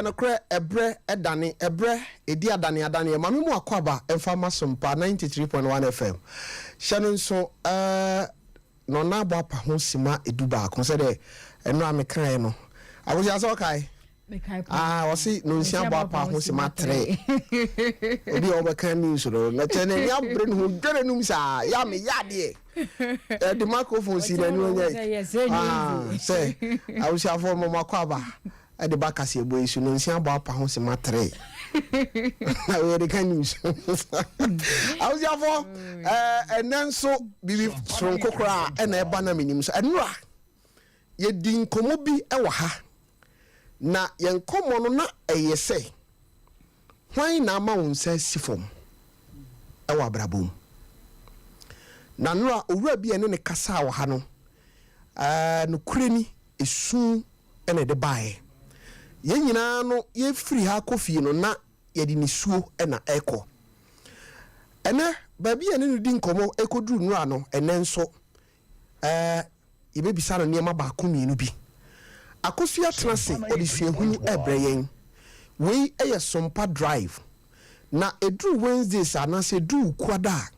no cre ebre edane ebre edi adane mami mu akwaba emfa Sompa 93.1 FM shano nso no na abo apa ho sima eduba ko se de eno amekan no awoja so kai wasi no nsia abo apa ho sima 3 odi obekan news ro na chene ya brain ho dwere num sa ya me yade the microphone si na nu nya say awoja for mo akwaba the back as a boy, so no see about pounds in my tray. I the can use. I was for and then so be from Kokra and a banner minims and ra. Ye din komobi ewaha. Na yen komo na ye say. Why na ma won say sifom. Ewa brabum. Na nra owura bi ene ne kasa wa ha no. No kureni esu ene de bae. Ye nyina no ye free ha kofi no na ye di nisuo na eko ene baabi ene no di nkomo ekoduru no ano ene nso ye bebisa no niam ba komienu bi akosua trase odisi ehunu ebreyen we eye Sompa drive na eduru Wednesdays anase du kwada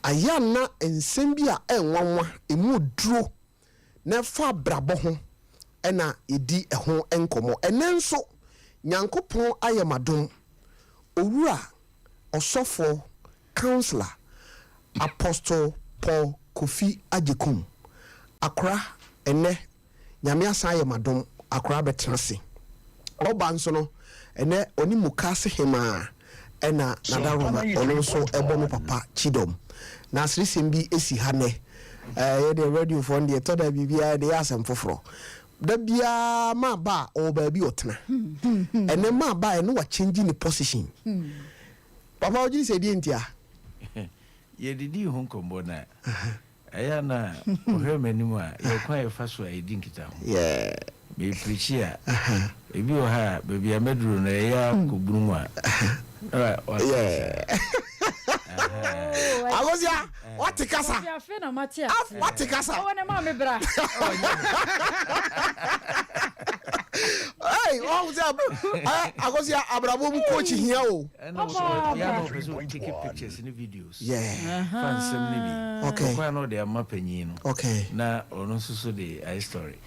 aya na ensem bi a enwanwa emu duro na fa brabo ho ena edi eho enkomo enenso nyankopon ayemadom owura osofo counselor Apostle Paul Kofi Ajekum akra ene nyame asa ayemadom akra betrase oba nso no ene oni mukase hema ena nadaroma onso ebono papa chidom na asrisim bi esi ha ne ye the radio phone the toda bibia de asem foforo da bia ma ba o ba bi otena ene ma ba e no wa change ni position papa oji se di ntia ye didi ho kombo na aya na ohwe Menim a ye kwa e faso a edi nkita ho yeah me preachia ebi o ha baby ameduro na ya kobunu a yeah Agosia, what kasa? What kasa? Wona ma me bra. Hey, what was Agosia abrabo mu coach here o. Yeah, no, take pictures and videos. Yeah. Fansem ni bi. Okay. Kwa no de amapanyi no. Okay. Na ono so the story.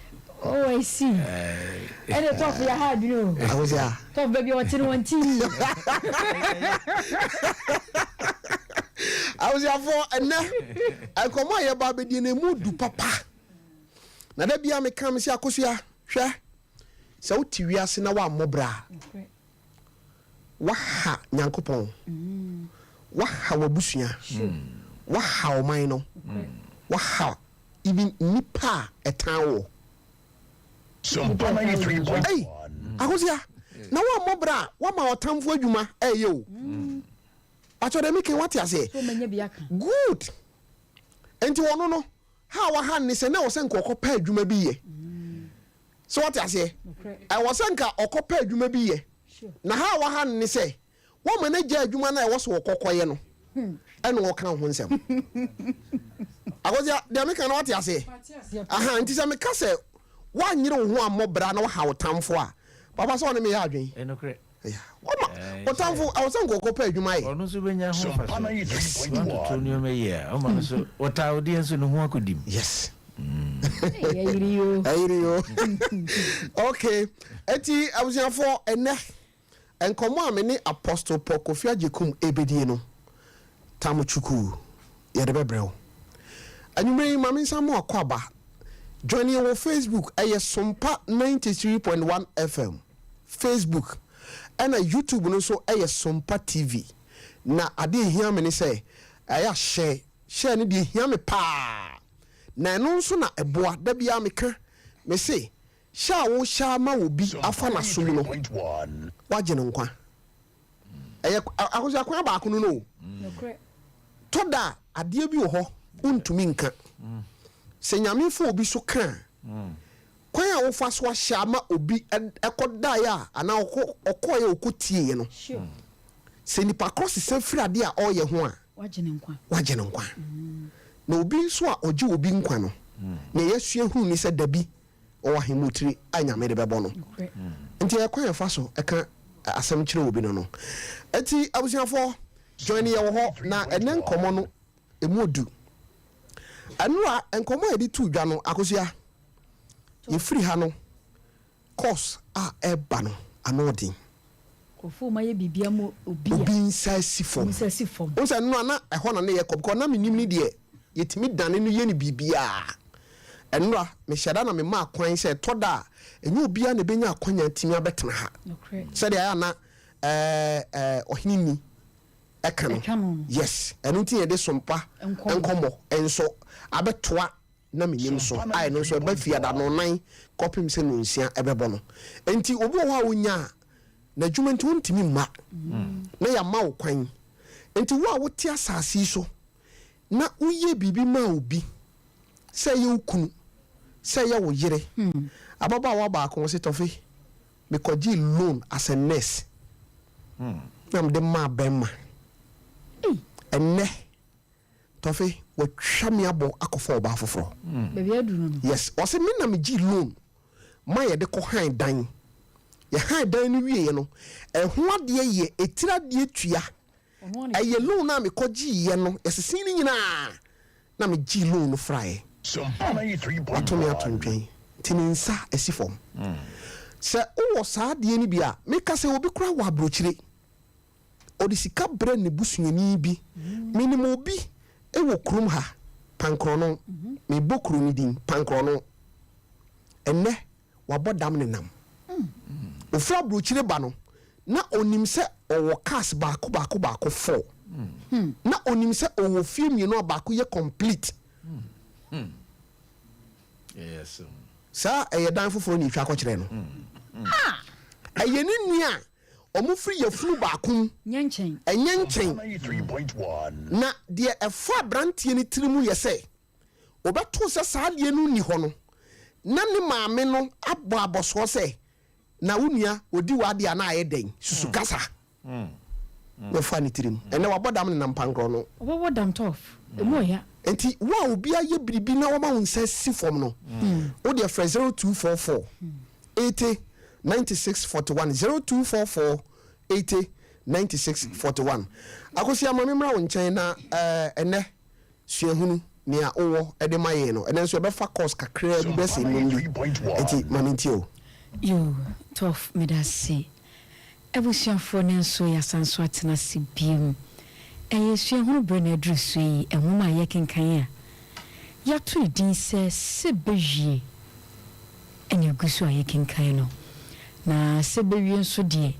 Oh, I see. And the top of your head, you know. Agosia. Top baby, what's in one team? I was here for and I come here baby di ne mudu papa. Na da bia me kam si akosua hwe. Se uti wiase na wa mobra. Wa ha nyankopon. Wa ha wabusua. Wa ha o man no. Wa ha even nipa etan wo. Sompa 93.1. Hey, akosia. Na wa mobra, wa ma otamfo adwuma yo. Acho de make what you say. So many biaka. Good. Enti wono no, ha wa ha ni se na wo se nka okopa adwuma bi ye. So what you say? I was nka okopa adwuma bi ye. Na ha wa ha ni se, wo manager adwuma na e wo so okokoye no. Eno wo kan ho nsem. Agoja de make na what you say? Aha, enti se me ka se wa nyire wo ho amobra na wo ha wo tamfo a. Papa so ne me ya adwen. Enokre. Yeah. Otamfo awon go kopa adwuma ye. Ono so benya ho fa so. To new me here. O ma so wota audience no ho akodim. Yes. Ayiriyo. Okay. Eti abusiafo ene enkomo amene Apostle Paul Kofi Ajekum ebedie no. Tamuchuku ye de bebreo. Anumre mame nsamo akwaba. Join you on Facebook aye Sompa 93.1 FM. Facebook and a YouTube no so aye Sompa TV. Na ade hia me ne say aya share ne de hia me pa. Na no so na eboa da bia me ka me say sha wo sha ma wo bi afa na so no. Waje no nkwa. Aye akoja kwa ba kuno no. Toda ade bi wo ho untumi nka. Se nyame fo obi so kan kwan a wo fa so ahya ma obi ekoda ya ana okoye okotie no se nipa cross se frade a oye ho a waje ne nkwa na obi so a oje obi nkwa no na yesua hu ni se dabi o ahemutiri anyame de bebo no nti e kwan fa so e kan asem kire obi no eti abusuafo join ye wo ho na enen komo no emodu anura enkomo edi tu dwa no akosia ye free ha no course eba no anodin ofu ma ye bibia mo obi inside sifom unsa no na eho na ye ko na menim ni de yetimi dane no ye ni bibia enura me hyada na me ma kwan se toda enye obia na benya akwanya timi abetena ha se de ya na ohinini ekano yes enu ti ye de sompa enkomo enso abetoa na menim so ai no so ba fia da no nan kopim se no nsia ebebo no enti obi wo ha wonya na dwuma nti wontimi ma na ya ma wo kwan enti wo a wote asase so na uye bibi ma obi se ye ukunu se ye wo yire ababa wa ba ko se Tofi me koji loan as a nurse nam de ma bema enne Tofi wo twa me abo akofo ba foforo baby aduru no yes o se me na me gi loan ma ye de ko han dan ye han dan ni wie no ho ade ye etira de tua aye loan na me koji ye no yesesin ni nyina na me gi loan no frae Sompa 93.1. atomi atontwen tininsa esifom se wo saa de ni bia me ka se obi kura wa brochire odisika bre ne busuani bi Menim obi ewo krum ha pankrono me bokru ni din pankrono enne wabodam ne nam ofra brochire ba no na onim se owo cars baako 4 na onim se owo fie no baako ye complete yes sa dan foforo ni twa akokire no ayeni nua omu free ye flu baako nyenchen enyenchen 93.1. na de efa brantie ni tirimu ye se obeto se saa de nu ni ho no na ne maame no abo aboso se na wunua odi wade ana aye den susu kasa we fa ni tirimu ene wabodam ne nampankro no obodam tof emo ya enti wa obi aye biribi na woma wonsa sifom no wo de fra 0244 80 9641 0244 80 9641 akosi amame mra wonchen na ene suahunu nia owo ede maye no ene nso be fa course kakra bi be se nimbi enti manintio yo tof medase ebusuafo ne nso ya sanso atena sibiem suahunu brene adrusu yi ehoma ye kenkan ya ya to din se sebewie ene agusu aye kenkan no na sebewie nso de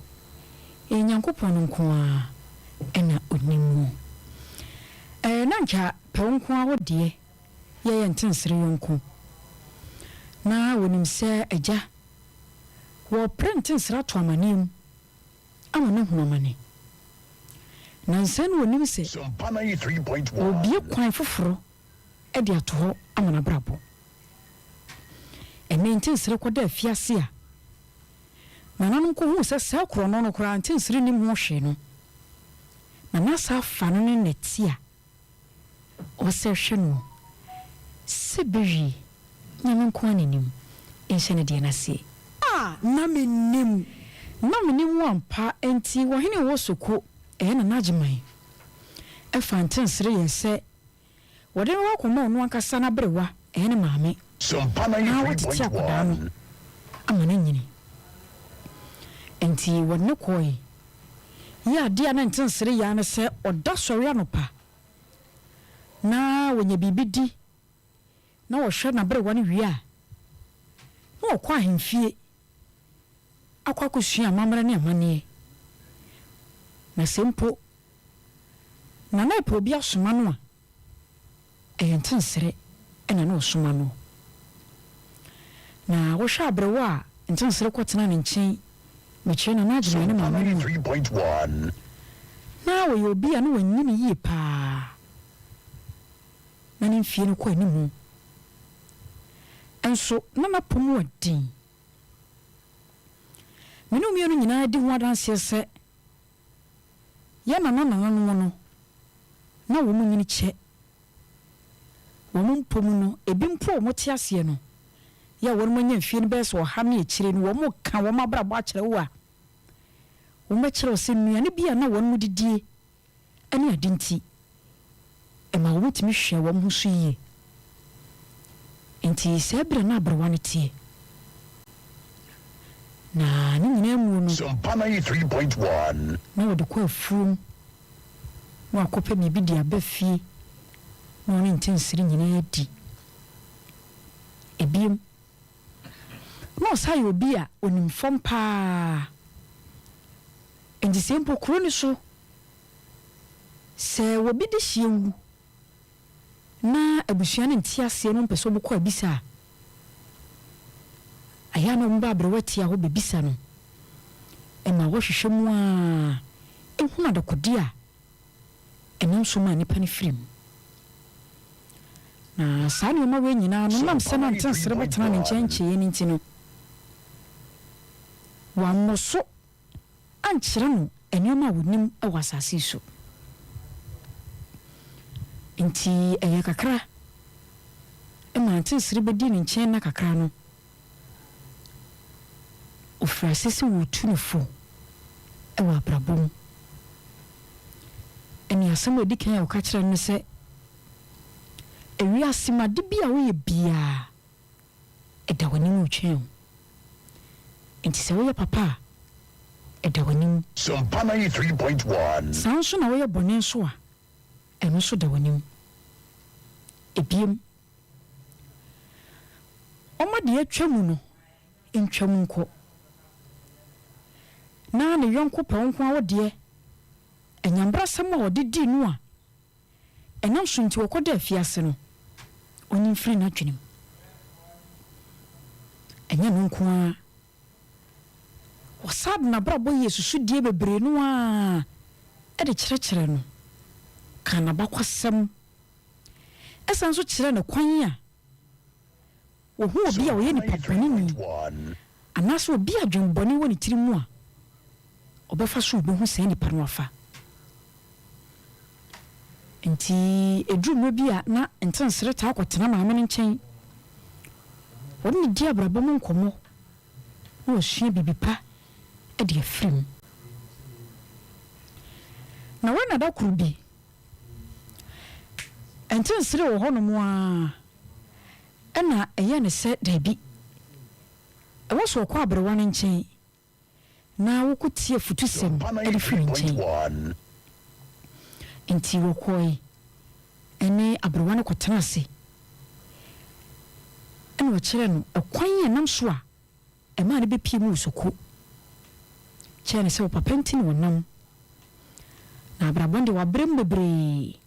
enyankopon nko a ena onimu na nka pɛnko a wode ye ntensere yonko na wonim se agya wo prentensere to amanem amana hunamane na nsan wonim se Sompa 93.1. obi kwan foforo e de ato ho amana brabo ene ntensere koda afiase a na nanom ko hu se sa kro no kra ntensere nim ho hwe no na nasa fa no ne netia o se hwe no se bewi nyame ko anenim enhyene de na se na menim wampa enti wo hene wo soko na najiman e fantensere ye se wode no akoma no ankasa na brewa ne maame Sompa na wotiti akoda no 93.1. amana nyini enti wonne koi ya dia na ntensere ya na se oda sori anopa na wonya bibidi na wo hwe na brewa no wi a na wo kwa hemfie akwakusua mamra ne amane na sempo na na probia soma no a ntensere ena na osoma no na wo hwa abrewa a ntensere kwotena ne nchen meche na najima ne Sompa mama no 93.1. na wo yobi a no wanyim yi pa na ne mfie no kwa animu enso na na pomu adin menu mienu nyina di ho adanse se ya na no na wo mu nyini che wo mu pomu no ebi mpo mo te ase no ya won manya fie no bes wo ha me akire no wo mo ka wo mabrabo akire wo a wo mekire wo se nuane bia na won mu didie ani adinti e ma wo mutimi hwe wo mo so yie enti se bra na abrawane tie na ni nyina mu no Sompa 93.1. na wo de ko afum na akope bibi di abafie na oni ntensiri nyina adi ebiem no sai obi a onim fom pa endi sempo kro ni so se wo bi de hiewu na abusua ne ntiase no mpeso bokọ abisa aya no mba abrewati a ho bebisa no e ma wo hwehwe mu a ehuna de kodia enam so ma nipa ne firim na sani ma we nyina no nam se na ntensere betena ne nkyɛnkyɛ ye nti no wa moso ankyere no enema wonim e wasase so nti eye kakra e ma ntensere bedi ne nkyɛn na kakra no ofrasese wo tunifo e wa brabom eni asɛm odi kan ya wo ka kyerɛ no sɛ ewi asimade bia wo ye bia eda wani mu twɛn nti sɛ wo ye papa eda wani mu Sompa 93.1. sanso na wo ye bɔne so a ɛno so da wani mu ebiem ɔmade atwa mu no ntwa mu nkɔ na ne yɔnko pɛnko a wode enyambra sɛm a wode di no a ɛnam so nti wɔkɔda afiase no oni mfiri na twenim ɛnyɛ no nko a wɔsad na brabɔ yesusu die bebree no a ɛde kyerɛkyerɛ no ka na bakwasɛm ɛsan so kyerɛ ne kwan a wɔhu obi a wɔyɛ nipa bɔne ni anaasɛ obi a dwembɔne wɔ ne tiri mu a ɔbɛfa so obehu sɛ nipa no afa nti edrumo bi a na ntensere ta akɔtena maame ne nkyɛn wɔn ne di abrabɔ mu nkɔmɔ na wɔsua bibi pa de afirim na wɔn na da koro bi ntensere wɔ hɔ no mu a ɛna ɛyɛ ne sɛ dabi ɛwɔ so ɔkɔ abrewa ne nkyɛn na wɔkɔtie futusɛm de firi nkyɛn nti wɔkɔe ɛne abrewa no kɔtena ase ɛna wɔkyerɛ no ɛkwan yɛ nam so a ɛma ne bɛpie mu wosoko kyerɛ ne sɛ wɔpapa nti ne wɔnam na abrabɔ de wabrɛm bebree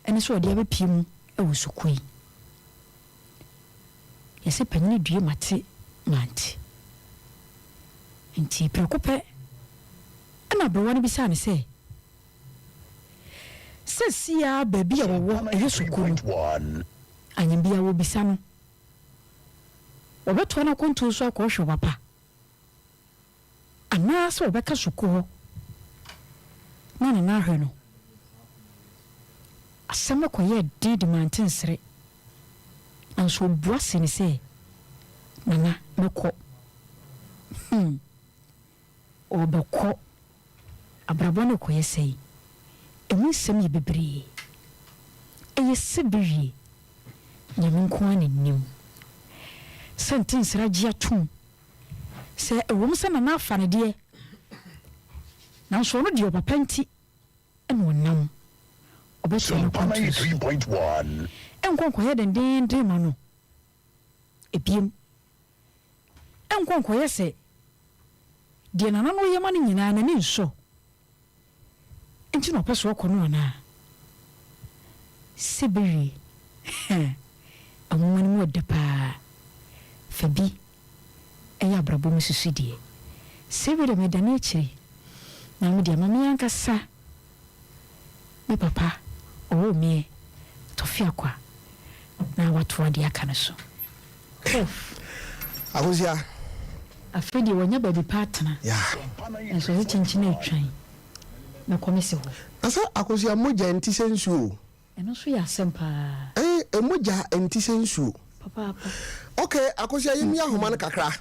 ɛne sɛ wɔde abɛpie mu ɛwɔ soko yi yɛsɛ panyine due mate mante nti prɛko pɛ ɛna abrewa no bisaa ne sɛ sesia baby a wɔwɔ ɛyɛ sukuru anyambia wo bisa no wɔbɛtoa no konto so akɔhwɛ papa anaasɛ wɔbɛka sukuru hɔ na ahwɛ no asɛm kɔyɛ de mantensere anso bua sene sɛ nana mɛkɔ ɔbɛkɔ abrabɔ no kɔyɛ sɛi emu sɛm yɛ bebree ɛyɛ sebewie nyame nko a n'anim sentensra gye atom sɛ ɛwɔm sɛ nana afa ne deɛ nanso ɔno deɛ ɔpapa nti ɛna ɔnam ɔbɛtoa no kɔnto so ɛnkɔnkɔyɛ dendenden ma no ebiem ɛnkɔnkɔyɛ sɛ deɛ nana no yɛ ma no nyinaa n'ani nsɔ nti na ɔpɛ so ɔkɔ no anaa sebewie amoma no mu ɔda paa fa bi ɛyɛ abrabɔ mu susu deɛ sebewie dɛ medane akyiri na mede ama me ankasa me papa ɔwɔ meɛ Tofiakwa na watoa de aka no so akosia afei deɛ wɔnya baabi pa atena nso sɛ kyinkyini atwan na kɔmese hɔ asa akosia mogya nti sɛ nsuo ɛno so yɛ asɛm paa mogya nti sɛ nsuo papa Okay, akosia yemi ahoma no kakra.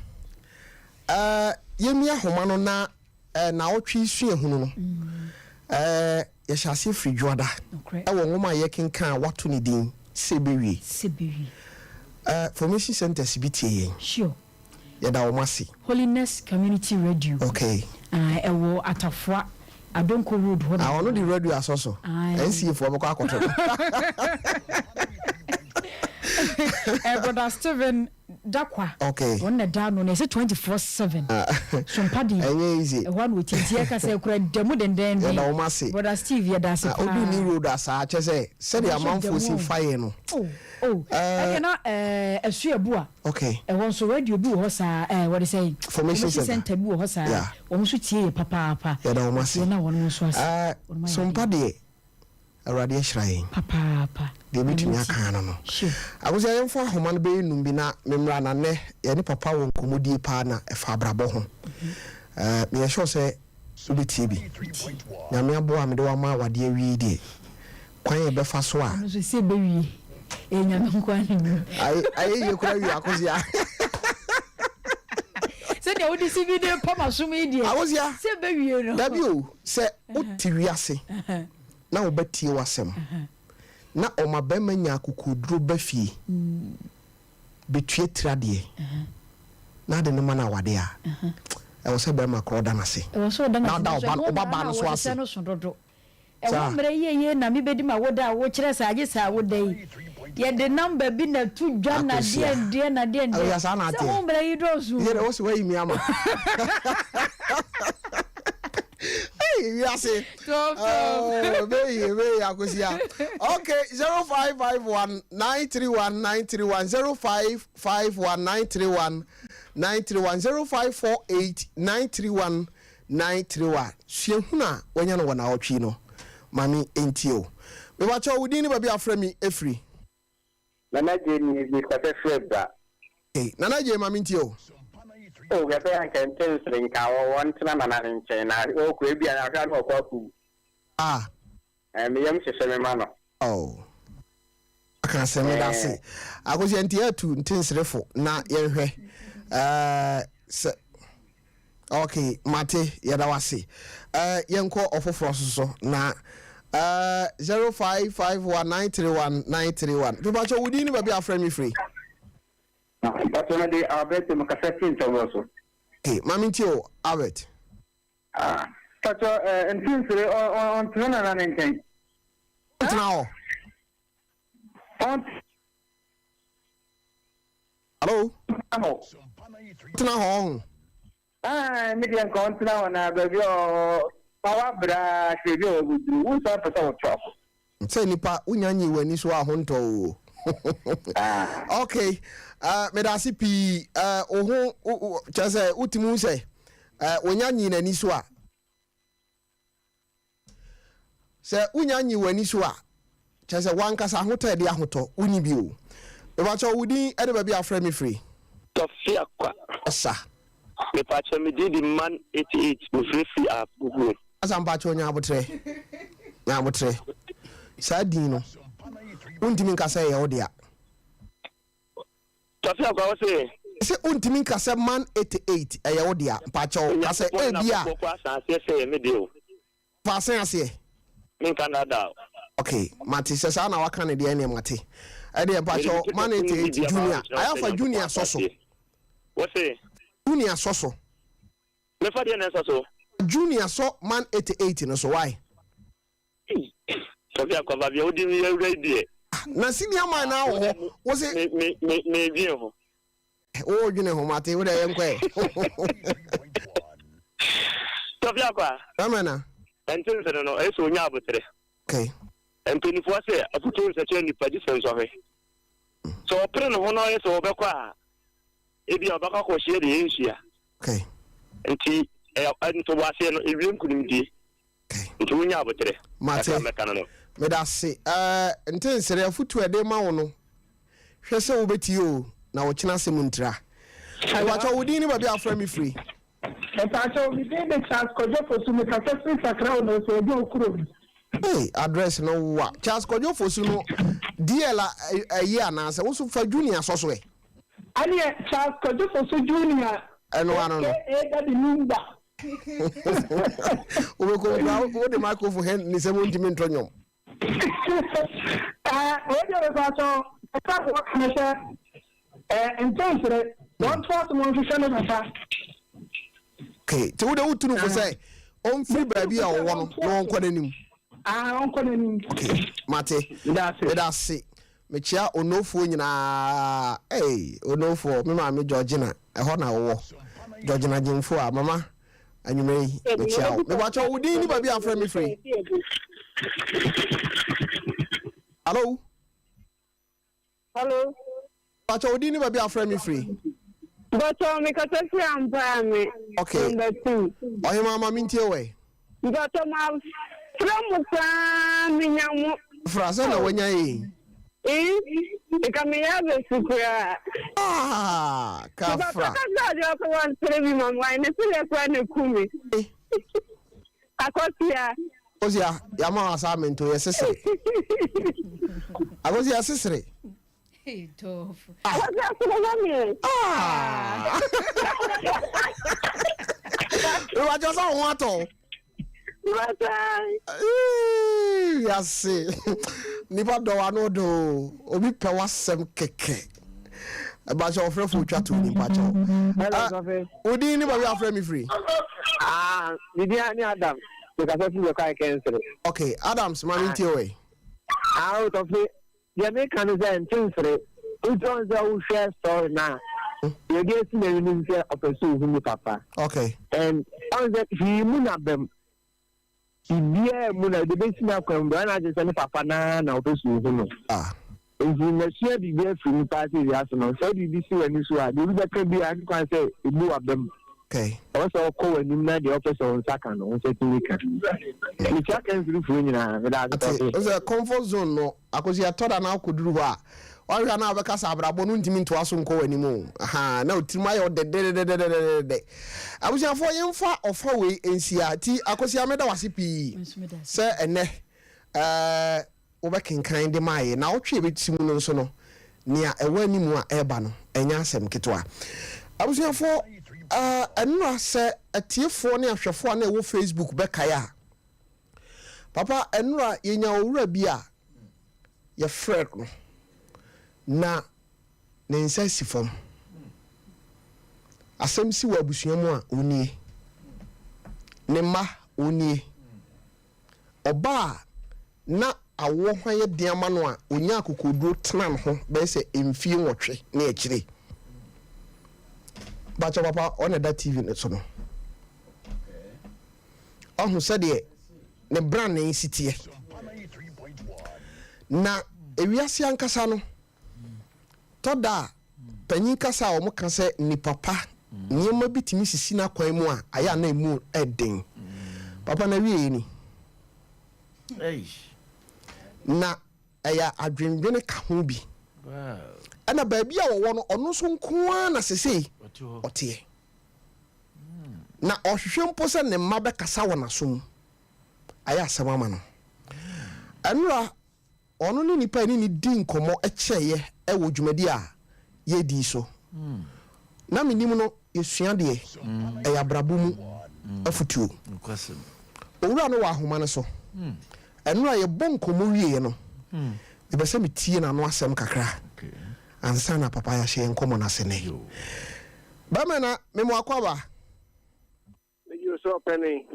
Yemi ahoma no na otwi su ehunu no. Ye hyase free dwoda. E wo ngoma ye kenkan wato ne din Sebewi. Formation center CBTA. Sure. Yeda wo masi. Holiness Community Radio. Okay. E wo Atafwa Adonko Road ho. I want the radio asoso. NCF for bako akoto. Brother Steven Dakwa. Okay. One down on say 24/7. Sompa di. Easy. One with tie ka say kura demu den. Yeda wo masi. Brother Steve yeda se. Odu ni road asa che say the amanfo si fire no. I cannot Esuabua. Okay. I want so radio bi ho sa what they say Formation center bi ho sa. Yeah. Won so tie papa. Yeda wo masi. Na won so asa. Sompa de awrade shirayin. Papa. De bitumi aka no. Sure. Agusia yemfa homa no be num bi na memra na ne ye ne papa won komodie pa na efa brabo ho. Me sure say ubi TV. Na me abo am de wa ma wade awi die. Kwan ye befa so a. So say be wi. Nyame nkwan ni. Ai ye kura wi akosia. Say the odi si video pa masum die. Akosia. Say be wi no. Dabi o say uti wiase. Na obetie wasem. Na oma bema nya akukuduro bafie. Betue trade. Na de ne mana wade a. E wo se bema kroda na se. E wo so da na. Na da oba ba no so ase. E wo mre ye na mi bedi ma woda wo kire sa age sa woda yi. Ye de number bi na tu dwa na de na de. Ya sa na ate. Se wo mre yi do su. Ye de wo se wa yi mi ama. Hey, yes. Oh, baby, akosia. Okay, 0551 931 931 0551 931 931 0548 931 931. Shehuna wanya no wana otwi no. Mami entio. Me wacho wudi ni baby afremi efri. Nana je ni kwate freba. Okay, nana je mami entio. Oh, we have can tell one to na China. Oh, could be an account of Kwaku. And the young Shamano. Oh, I can't say me that say. I was in here to intense refo. Na yenhwe. Okay, Mate Yadawasi. Yenko ofo so na 0551931931. People show within be a friend me free. But when they are better, Macassin also. Hey, Mamintio, Albert. Such and since on 210. Now. Hello? Now. Medium count now and I baby or power brush review with you. Who's up for some trouble? Say Nipa, Unyanyi when you saw Honto. Okay. Medasi pi oho chase utimu se onyanyi na ni so a se unyanyi wani so a chase wankasa hoto de ahoto uni bi o e ba cho wudi e de ba bi afre me free Tofiakwa esa me pa cho me di man 88 mo free up gugu asa mpa cho nya abotre sa din no untimi nkasa ye ode a Tofiakwa wo se se untimi nkasa man 88 eye ode a mpa cho kasa e bia fa sen ase min Canada. Okay, Mati says I know what kind of DNA Mati. I didn't patch your man 88 junior. I have a junior soso. What's it? Junior soso. Never the so. Junior so man 88 no so why? Tofiakwa ba bi odi mi ready. Na senior man now was it me bien ho. Oh, junior ho Mati we dey nkwe. Tofiakwa. Amana. Entin se no e so nya abotre. Okay. Empinifo se afutu se che ni padi se so he. So opre no ho no e so obekwa a e bia obaka ko hie de enhia. Okay. Enti nto wa se no ewiem kunimdi. Okay. Nto nya abotre. Mati. Me da se entin se afutu e de ma wo no. Hwe se wo beti o na wo kina se muntra. I watch all within ba bia afra me free. Pacho, we did the chance kojo for some successful sakra no so do okuro. Hey, address no wa. Chance kojo for no DL a year na say wo so fa junior so so e. Anya Charles Kojofosu Junior. And one. Daddy Numba. We go what the microphone hand is a multimeter. What you also a couple of measure and transfer one first one to Shannon. Okay, to the Utu for say, on free baby or one, no one. Okay, Mate, that's it. Mechia onofo nyina onofo me ma me Georgina e ho na wo Georgina Jimfo a mama anyume mechia me wacho wodi ni ba bia frame me free. Hello wacho wodi ni ba bia frame me free. But me ka tesi ampa me okay oye mama mintie we but ma from sa me nyamu frasa na wanya yi Ikamiya besikura. Kafra. Kaka ko wan trebi mama ne sile kwa ne kumi. Akosia. Osia, yama assignment to yesese. Akosia sesere. Hey, tofu. Akosia sile We just on wato. Yase nipa do ano do obi pe wasem keke ba jo frɛ fu twa to nipa cho odi ni ba wi afrɛ me free Didi ani Adam the ka fi yo kai cancel okay Adams man nti we out of it ya me kan say ntensere uton za u share story na you get to me ni say operation hu papa okay and on that he munabem Ibia muna de besi na kwamba na je se papa na obesu hu no nti na share bibia free party ya so no so di si wani so a de bi ka bi an kwa say ibu abem okay also ko wani na de operation saka no so tinika ni cha kan free nyina me da okay o comfort zone no akosi atoda na akoduru ho a ọhịa na abekasa abrabo no ntimi nto aso nko wani mu aha na otirima ya de abusiafo yemfa ofa we ensia ti akosia meda wase pi se ene obekenkan de maye na otwe betimu no nso no nia ewani mu a eba no enya asem ketwa abusiafo enura se atiefo ne ahwefo na ewo Facebook bekaya papa enura yenya owura bi a ye fred no na nensa sifam asem si wa abusua mu a onie ne ma onie oba na awo hwan ye diama no a onya akokoduro tena ho be se emfie nwotwe na ekire bacho papa on that TV ne so no ohun se de ne brand ne sitie na ewiase ankasa no toda panyin kasa o mo kase ni papa nyema bitimi sisi na kwan mu a aya na emu eden papa na wie ni na aya adwendwene ka ho bi ana baabi a wo no ono so nkoa na sesei otie na ohwehwe mpo se ne mma be kasa wona so aya asama no anura ono ni nipa ni din komo echeye ewo dwumadi a ye di so na menim no yesua de ya brabo mu afutuo owura no wa ahoma ne so enura ye bonkomo wie no e be se metie na no asem kakra ansa na papa ya hye nkomo na sene ba mena memo akwaba you so penny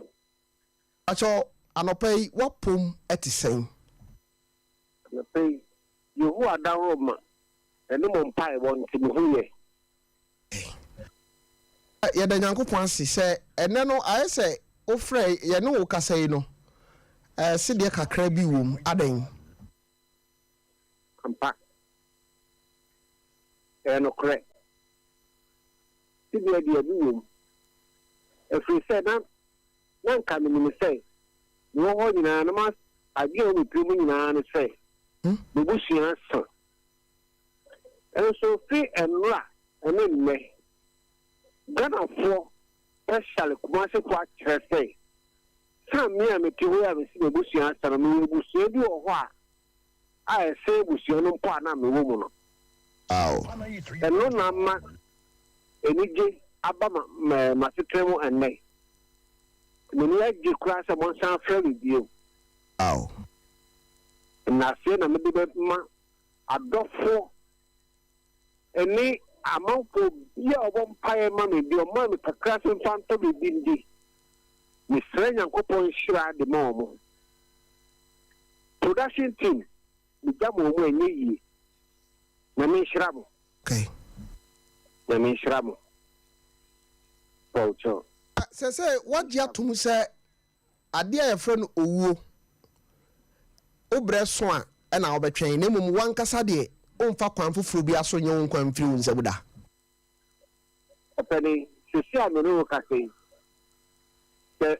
acho anopai wapom etisen na pay you who are down Roma and no more pie want to be here. Ya da nyankopon ase se ene no aye se ofre ye no wo kasa yi no se de kakra bi wom adan Ampa no correct si de bi wom if we say na kan mi say no ho nyina na ma agi o bi mu nyina na say bubusia so so free and la and me Gana for especially commercial quite say some me am to where we see bubusia so me bubusia bi o ho a I say bubusia no pa na me wo mu no Aw. ɛno na ama enigye aba ma setremo enne meni agye kura sɛ monsan frɛ me bio. Aw. Na afei na mede bɛma adɔfo ɛne amanfo bia ɔbɔ mpaeɛ ma me bi ɔma me kakra sɛ mfa ntɔ biribi ndi mesrɛ nyankopɔn nhyira de ma ɔmo. Production team megya ma ɔmo ɛnyɛ yie na menhyira mo. Okay. Na menhyira mo. Pɔwkyɛ. Sɛ wagye atom sɛ adeɛ a yɛfrɛ no owuo wobrɛ so a ɛna wobɛtwɛn na mmom wankasa deɛ womfa kwan foforɔ bi aso nyɛ wo nkwan mfiri wo nsɛm da. Ɔpɛni sisi a mene wo kasa yi sɛ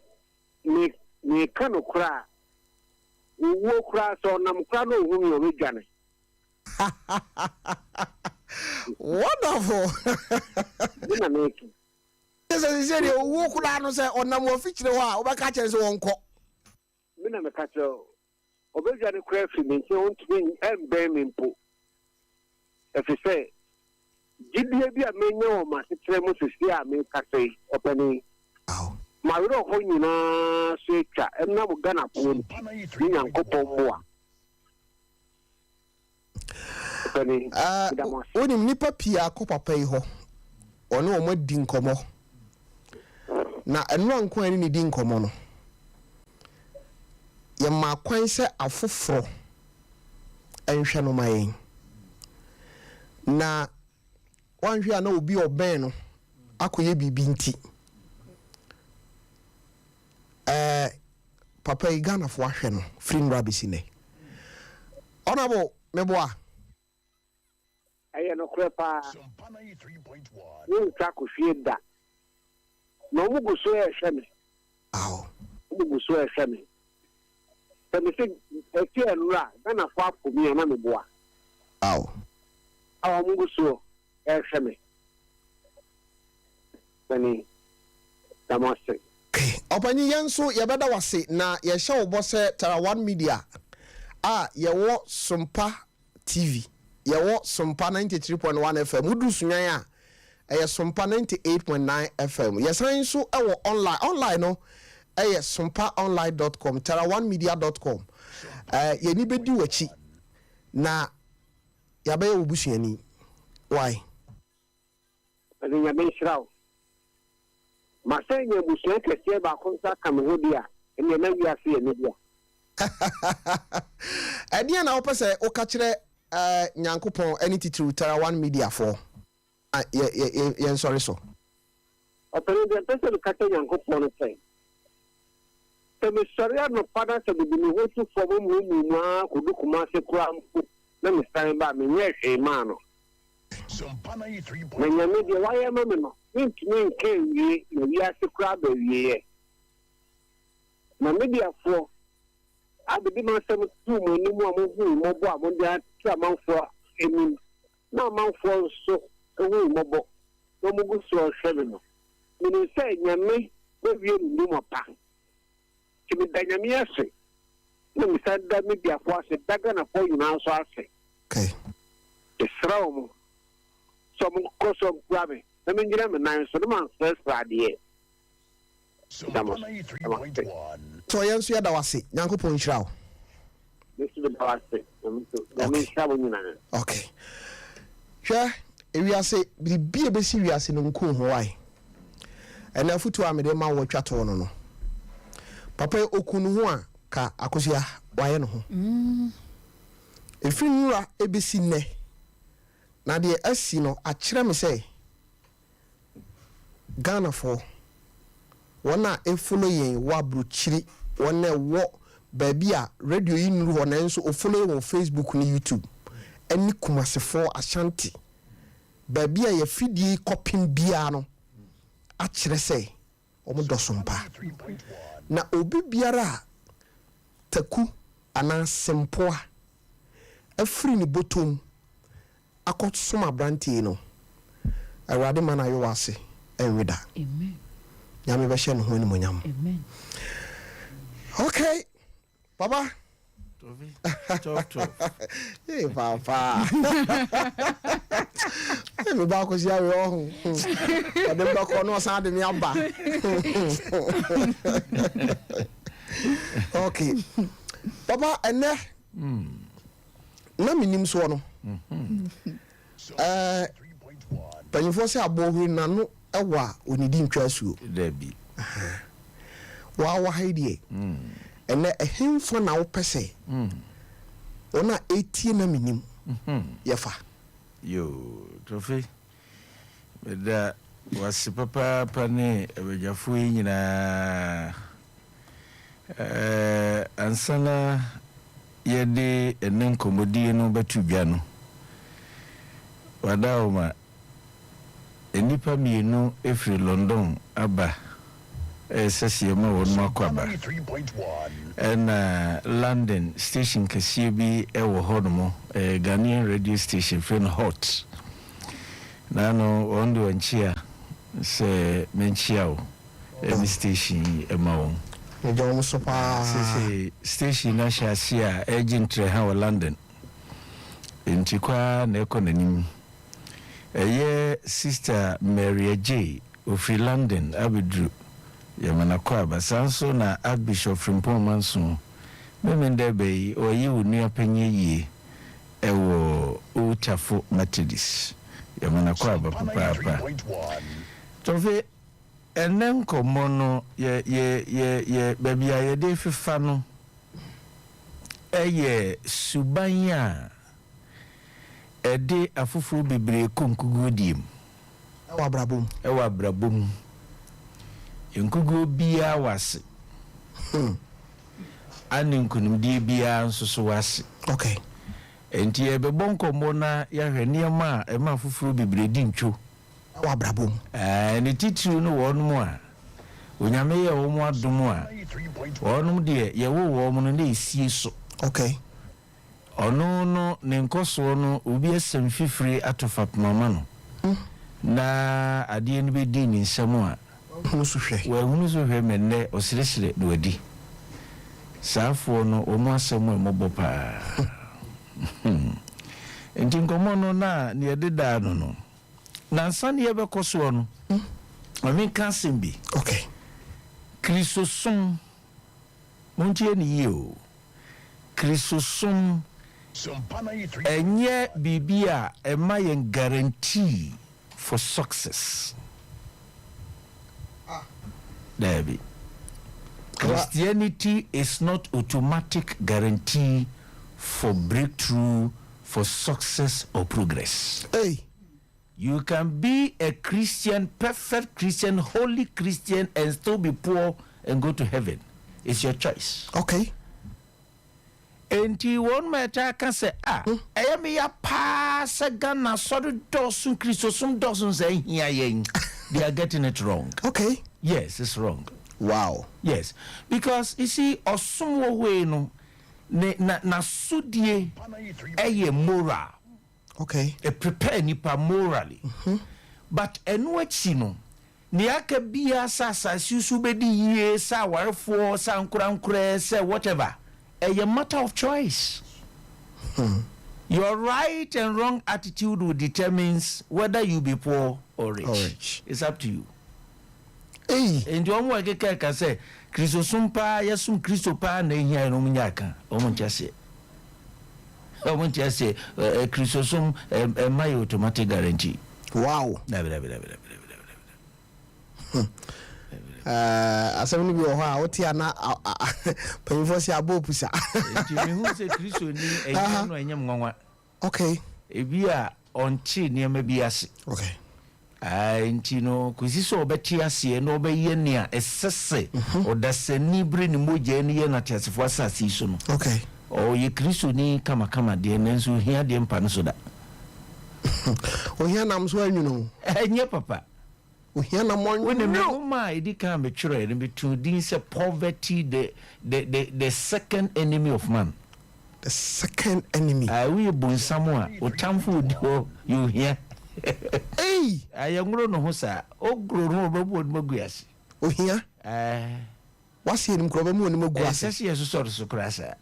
meka no koraa owuo koraa sɛ ɔnam koraa na ɔhu mi ɔbɛdwane. Wonderful. Na meki sɛ deɛ owuo koraa no sɛ ɔnam wɔfikyire hɔ a wobɛka kyerɛ sɛ wɔnkɔ. me na meka kyerɛ ɔbɛdwane koraa firi me nkyɛn ɔntumi ɛmbɛn me mpo ɛfiri sɛ gyidie bi a menya wɔ masetrɛ mu sisi a mekasa yi ɔpɛni mawerɛ hɔ nyinaa so atwa ɛnam Ghana poɔ no ne Nyankopɔn mmoa. wonim nnipa pii akɔ papa yi hɔ ɔne ɔmo adi nkɔmmɔ na ɛno anko ani ne di nkɔmmɔ no yɛma kwan sɛ afoforɔ ɛnhwɛ no ma yɛn na wanhwɛ a na obi ɔbɛn no akɔyɛ biribi nti papa yi Ghanafoɔ ahwɛ no firi nnura bɛsi nɛ ɔnabo meboa ɛyɛ no korɛ paa wontwa kɔhwie da na ɔmo gu so ɛhwɛ me. Aw. ɔmo gu so ɛhwɛ me sɛ me sɛ ɛti ɛnura Ghanafoɔ afɔ mi a na meboa. Aw. a ɔmo gu so ɛhwɛ me sɛni damase. Ọpanyi yɛn nso yɛbɛda wase na yɛhyɛ wo bɔ sɛ Tarawan Media a yɛwɔ Sompa TV yɛwɔ Sompa 93.1 FM mudu sunyan a ɛyɛ Sompa 98.9 FM yɛsan nso ɛwɔ online no ɛyɛ sompaonline.com tarawanmedia.com yɛni bɛdi wachi na yɛbɛyɛ wo busuani why ɛde nyame nhyira masanya busua kɛseɛ baako nsa ka me ho di a ɛne na wiase yɛ ne dia. ɛdeɛ na wopɛ sɛ woka kyerɛ Nyankopɔn ɛne titiri Tarawan Media for yɛn sɔre so ɔpɛne deɛ mpɛ sɛ meka kyɛ Nyankopɔn no sɛ sɛ mesɔre anɔpa na sɛ bebe me ho tu fam mu a kɔdu kuma ase koraa mpo na mesan ba menyɛ hwee maa no na nyame deɛ wayɛ ma me no mentumi nka wie na wiase koraa ba wieɛ na mediafoɔ abedi ma sɛm tuu mu anim a mohu mmɔbɔ a mode atu amanfoɔ anim na amanfoɔ nso ɛhu mmɔbɔ na mogu so ɔhwɛ me no menim sɛ nyame bɛwie no nim ɔpa nti meda nyame ase na mesa da mediafoɔ ase da Ghanafoɔ nyinaa nso ase ɛsrɛ wo mo sɛ mokɔ so mpua me na mengyina me nan so ne mansɛsrɛ adeɛ so yɛn nso yɛda wase Nyankopɔn nhyira wo okay hwɛ ewiase biribi a bɛsi wiase no nko ho wae ɛna afutu a mede ma wo twa to no no papa okunu ho a ka akosua waye no ho efiri nura ebesi nne na de asi no akyerɛ me sɛ Ghana for wana efolo yen wa bruchiri wana wo baabi a radio yi nuru hɔ na nso ofolo wɔ Facebook ni YouTube ɛni kumasefo Ashanti baabi a yɛ fidie kɔpem bia no akyerɛ sɛ ɔmo dɔsompa na obi biara taku ana sempoa afiri ni botom akɔsoma brantie no awurade ma na yɛ wase enwida amen nyame bɛhyɛ no ho ni monyam amen okay papa Tough. Hey, Papa. Me ba ko sia we ohun. Ade mba ko no san de me aba. Okay. Papa ene. Na minim so no. Panyifo se abohuri na no ewa onidi ntwa suo. Debi. Wa haidie. Ene ehemfo na wo pese. Ona etie na minim. Yefa. Yo, Tofi. Beda wasi papa pane ebejafu nyina ansana yede enen komodi no batudwa no. Wadaoma enipa mienu efri London aba sesiema wonu akwaba and London station kasiye bi ewo hono Ghanaian radio station friend hot nano ondo anchia se menchiao emi station emawo Ejo sopa station na shasia agent ha wa London entikwa na ekonanim eye sister Mary J of London abidru yamana kwa basanso na Archbishop Frimpong Manso memende be oyi wonu apanye yi ewo utafo Methodist yamana kwa papa Tofi enen komono ye baby aye de fifa no eye subanya ede afufuru bebre konkugodiem ewa brabom enkugo bia wase ani nkunimdi bia nsoso wase okay enti ebebon nkombo na ya hwene ma ema afufuru bebre di ntwo ewa brabom ne titiri no wonmu a onyame ye wo mu adomu a wonum de ye wo mu no na esie so okay ono no ne nkoso no obi asem fifiri atofa mama no na ade no be di ni nsam a hunu so hwe menne osiresire do adi saafo no omo asem e mobopa enti nkomo no na ne yededa no na nsan ye be koso no ami kansen bi okay krisosom montie ni yo krisosom enye bibia ema yen guarantee for success Debbie. Christianity is not automatic guarantee for breakthrough, for success or progress. Hey. You can be a Christian, perfect Christian, holy Christian and still be poor and go to heaven. It's your choice. Okay. And you won't matter can say, I am a pass a gun, a sort of dozen Christosum dozens saying here. They are getting it wrong. Okay. Yes, it's wrong. Wow. Yes. Because you see, osumwo we no na sudie eye moral. Okay. A prepare nipa morally. But enwechi no ni aka bia sasa susu bedi ye sa warefo sa nkura say whatever. A matter of choice. Your right and wrong attitude will determines whether you be poor or rich. It's up to you. Hey. And you want to get say, Christo Sompa, yasum Christo pa na here no munyaka. Omonchase. Omonchase Christo Som my automatic guarantee. Wow. Asem ni bi o ha oti ana panyifo si abopusa. Enti me hu se Christo ni enye no enyem nwanwa. Okay. Ebi a onchi niam bi ase. Okay. Enti no kwisiso obeti ase no obeye nia esese odasani bre ni moje ni ye na tiasefo asase so no. Okay. O ye Christo ni kama de nenso hia de mpa no so da. O hia nam so anwu no. Enye papa. O hia nam monwu. When the mama edi kan be chire ni between din say poverty the second enemy of man. The second enemy. We bonsamu a otamfo do you hear. Hey, ayangro no ho sa ogro no babu no maguase. O hia? Wasi enim kroba mu oni maguase. Sese yeso so krasa.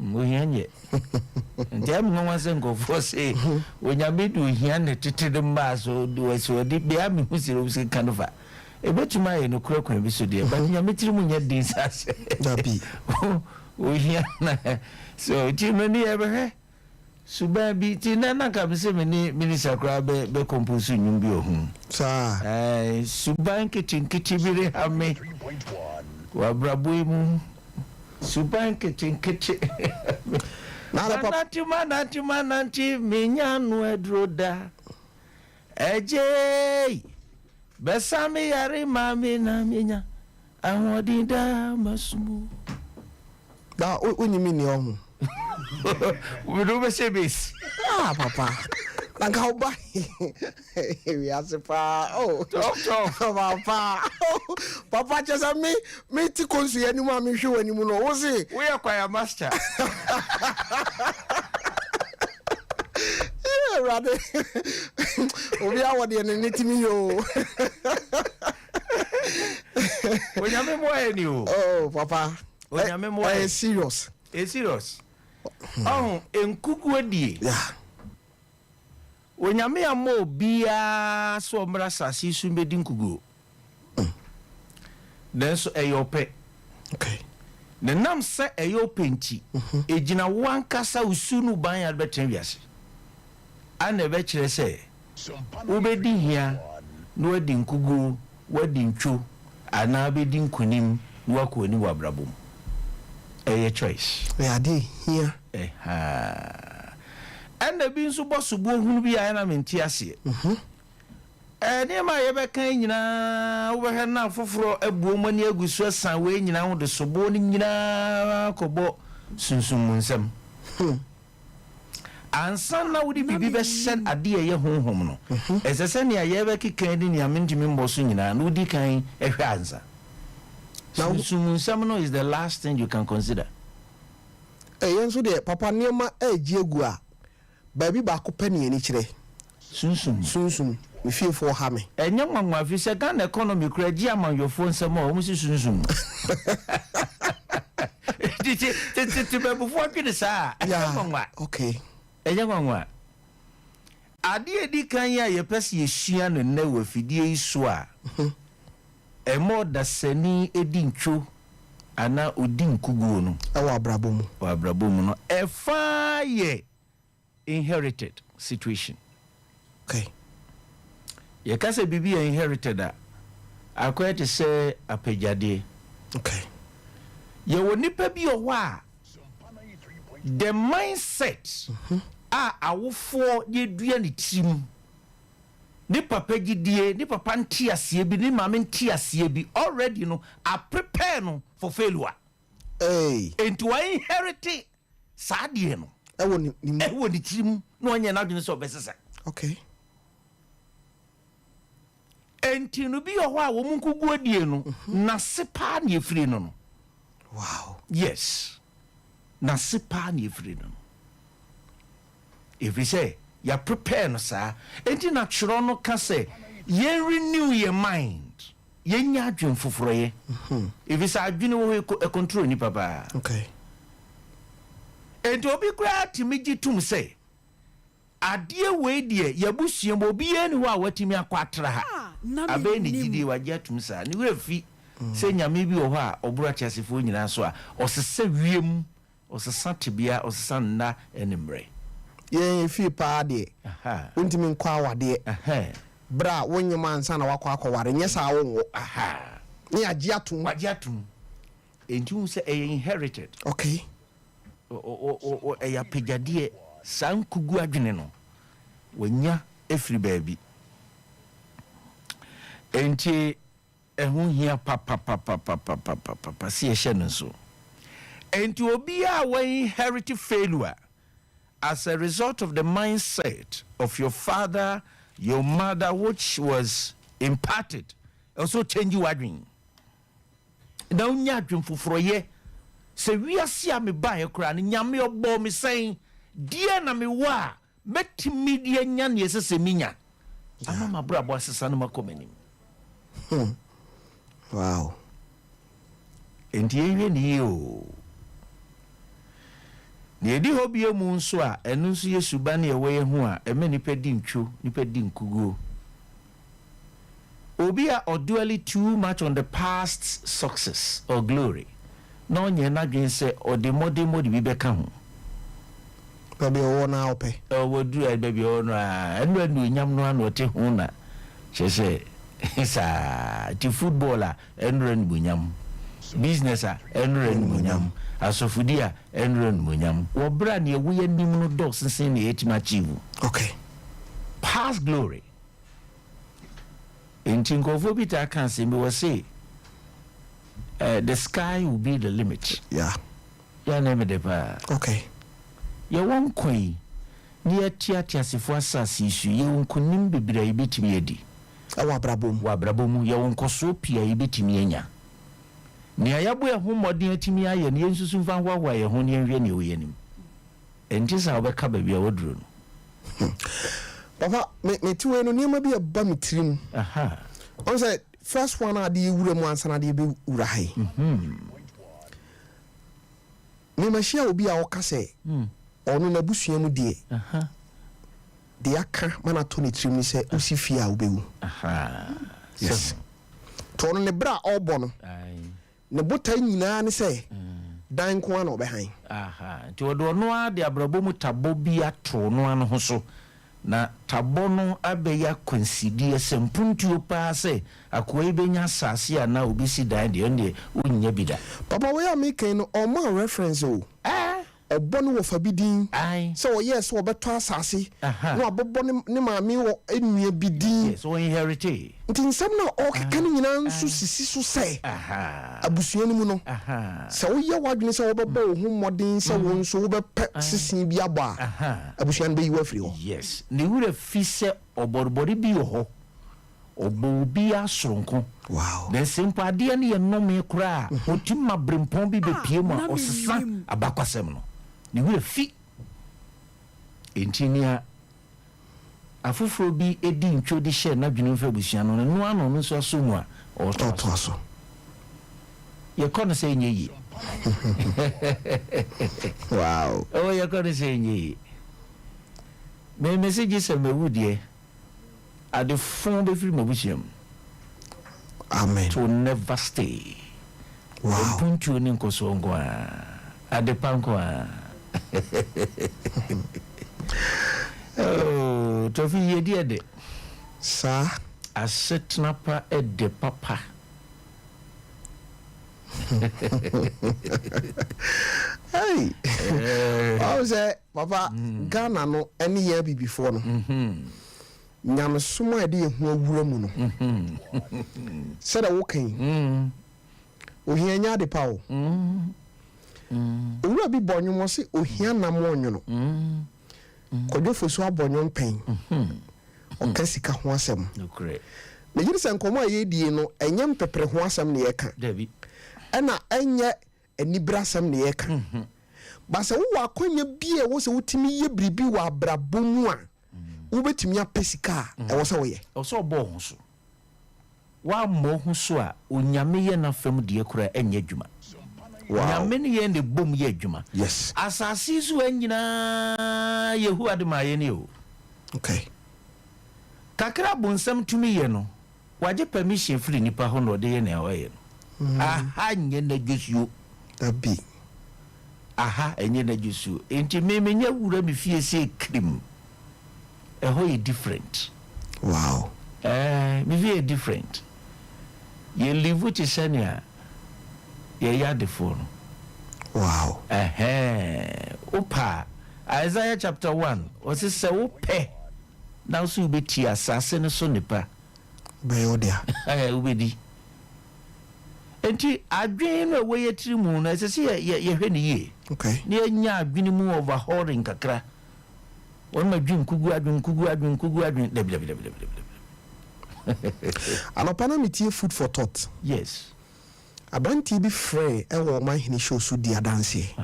Muhanye. Ndem no one say go for say when you be do here na tete de maso do so di be am hu say kanova. E betuma e no kura kwan bi so de but nya metiri mu nya din sase. Da bi. O here na so ti no ni e be suba bi ti na na ka se mini sakra be compose nyum bi ohun. Sa. Suba nkiti bi ha me. Wa brabo mu suban kitchen nanti minyanu edroda eje besame yare mami na minya ahodinda masumu da onyimi ni ohun we do be sebis papa nanga oba we asepa papa just me ti konsu ya ni mu ami hwe wani mu no wo se we are choir master rather obi awode ne nitimi yo onyame mo ani o papa onyame mo serious enkuku adie yeah onyame amo bia so mra sasi su medi nkugu then so eyope okay ne nam se eyope nti ejina wankasa usunu ban ya betre wiase ana be kire se ubedi hia no wadi nkugu wadi ntwo ana bedi nkunim wako ni wabrabom eye choice ade hia and bi nso bosubo hunu bi ya na menti ase ne ma ye be kan nyina wo be na foforo abuo mani agusu asan we nyina ho de sobo ni nyina kobo sunsun nsam ansan na wudi bibi be sen ade ye honhom no esese ne ye be kikan ni amintimi mboso nyina no di kan ehwe ansa sunsun nsam no is the last thing you can consider yenso de papa niema egu a baby ba ko pani ani kire sunsun me fiefo ha me enya nwanwa fi se Ghana economy kura ji amanyofo nsem a o musi sunsun ti be bufo atwede saa nwanwa okay enya nwanwa ade edi kan ya ye pese ye hia no na wafidie iso a emo da sani edi ntwo ana odi nkuguo no wa abrabomu no efa ye inherited situation. Okay. You can say bibi inherited a akwai to say apejade. Okay. You will nipa bi o wa the mindset awofo ye dua ni tim ni papa gidie ni papa ntiasie bi ni mama ntiasie bi already no are prepare no for failure. Into inherit sadie no ewo ni tim no onye na dwene so besesa. Okay. Enti no bi oho a wo munkugu adie no na sepa na efiri no. Wow. Yes. Na sepa na efiri no. If we say you prepare no sir, enti na chiro no ka say ye renew your mind. Ye nya adwen foforo ye. If we say adwene wo control ni papa. Okay. Enti obi kura timiji tum say adie we die yabusuem obi eni ho a watimi akwatra ha abe ni gidi waje atum sa ni we fi se nyame bi wo ho a obura chasefo nyina so a osese wiem osesa tibia osesa nna enimre ye fi pa de untimi nkwa awade bra wonyema ansa na wakwa akware nyesa wo ni aje atum enti hu se inherited. Okay. Eya pejadie sankugu adwene no wanya efri baabi enti ehun hia papa si ehye no so enti obi a we inherit failure as a result of the mindset of your father, your mother, which was imparted, also change you adwene na unya adwene foforo ye se wiase a me ba ye kra ne nyame obo me sen die na me wa metimi die nya ne sese minya ama mabra bo asesa no makomanim. Wow. Enti ewe ni o ne di hobby mu nso a enu nso yesuba na ewe hu a eme nipa di ntwo nipa di nkugo obi a dwelling too much on the past success or glory no nye na dwen se odemode bi beka ho baby o na ope wodu a baby o no a enu nyam no na ote ho na chese sa ti footballer enu bunyam business a enu bunyam asofudi a enu bunyam wo bra na ewu ya nim no do sensen na etima achieve okay past glory in Tinkofo Bita can say me was say the sky will be the limit. Yeah. Ya name de pa. Okay. Ya won kwai ni atia sifo asasi su ye won konim bebira ibetimi adi. Wa brabom ya won koso pia ibetimi anya. Ni ayabo ya homodin atimi aye ni ensusu mfa hwawa ye ho ni enhwe ni oyenim. Enti sa obeka ba bia woduro no. Papa, me tuwe no niyama bi aba me tirim. Aha. On say first one ade wura mu ansa na ade be wura hai. Me machia obi a woka se. Ono na busua mu die. Aha. De aka mana to ne tirim ni se usi fia obewu. Aha. Yes. To no ne bra obo no. Ai. Ne botai nyina ne se. Dan ko ana obehan. Aha. Ti wodo no ade abrabo mu tabo bi ato no an ho so. Na tabono abeya consider sempuntuo pa se akoa ibenya asase a na obi si dan de onde unya bida papa we am making no o ma reference o obono wo fa bidin so yes wo beto asase no abobo ne maami wo enua bidin yes wo inherit ntinsam na o keka ni nyina nso sisi so se abusua ni mu no se wo ye wadwene se wo bebo wo ho modin se wo nso wo bepe sisin bi aba abusua no be yiwa firi ho yes ne wure fi se oborbori bi ho obo bi asronko wow then simple ade ne ye nnome kura otimma brempon bi bepie mu osesa abakwasem no ne wure fi engineer afufuro bi edi ntwo de hye na dwene mfa busua no no ano no so aso mu a ototo aso ye kono se nyeyi wow oh ye kono se nyeyi me message se mewudie ade fon be free mabusiam amen to never stay wow puntu ni nkoso ngwa ade panko a oh tofi yedi ede sa asetna pa ede papa hey I say papa Ghana no any year be before no nyam somo ade ehu awura mu no said a wokan ohia nya de pawo owura bi bonyo mo se ohia nam onyo no kodofo so abonyo pen okasika ho asem okre me yiri se nkomo ayedie no enyem pepere ho asem ne yeka david ena enye enibrasem ne yeka ba se wo akonya bie wo se wotimi ye bribi wa abrabomu a wo betimi apesika e wo se wo ye o so bo ho so wa mo ho so a onyame ye na fam de kura enye dwuma onyame ne ye ne bom ye dwuma yes asasi so anyina yehu adema ye ne o okay kakra bonsam tumi ye no waje permission free nipa ho no de ye na o ye no aha nye na dwusuo abi aha enye na dwusuo enti me nya wura me fie se krim ho is different wow me fie different ye live to senia ye ya de for wow opa Isaiah chapter 1 o se ope now so be ti asase ne so nipa be odia ubedi enti adwen no we yetiri mu na se ye hwe ne ye okay ne anya adwen mu overhauling kakra won ma dwen kugu adwen debi anopana metie food for thought yes abanti bi free e wo man hini show so dia dance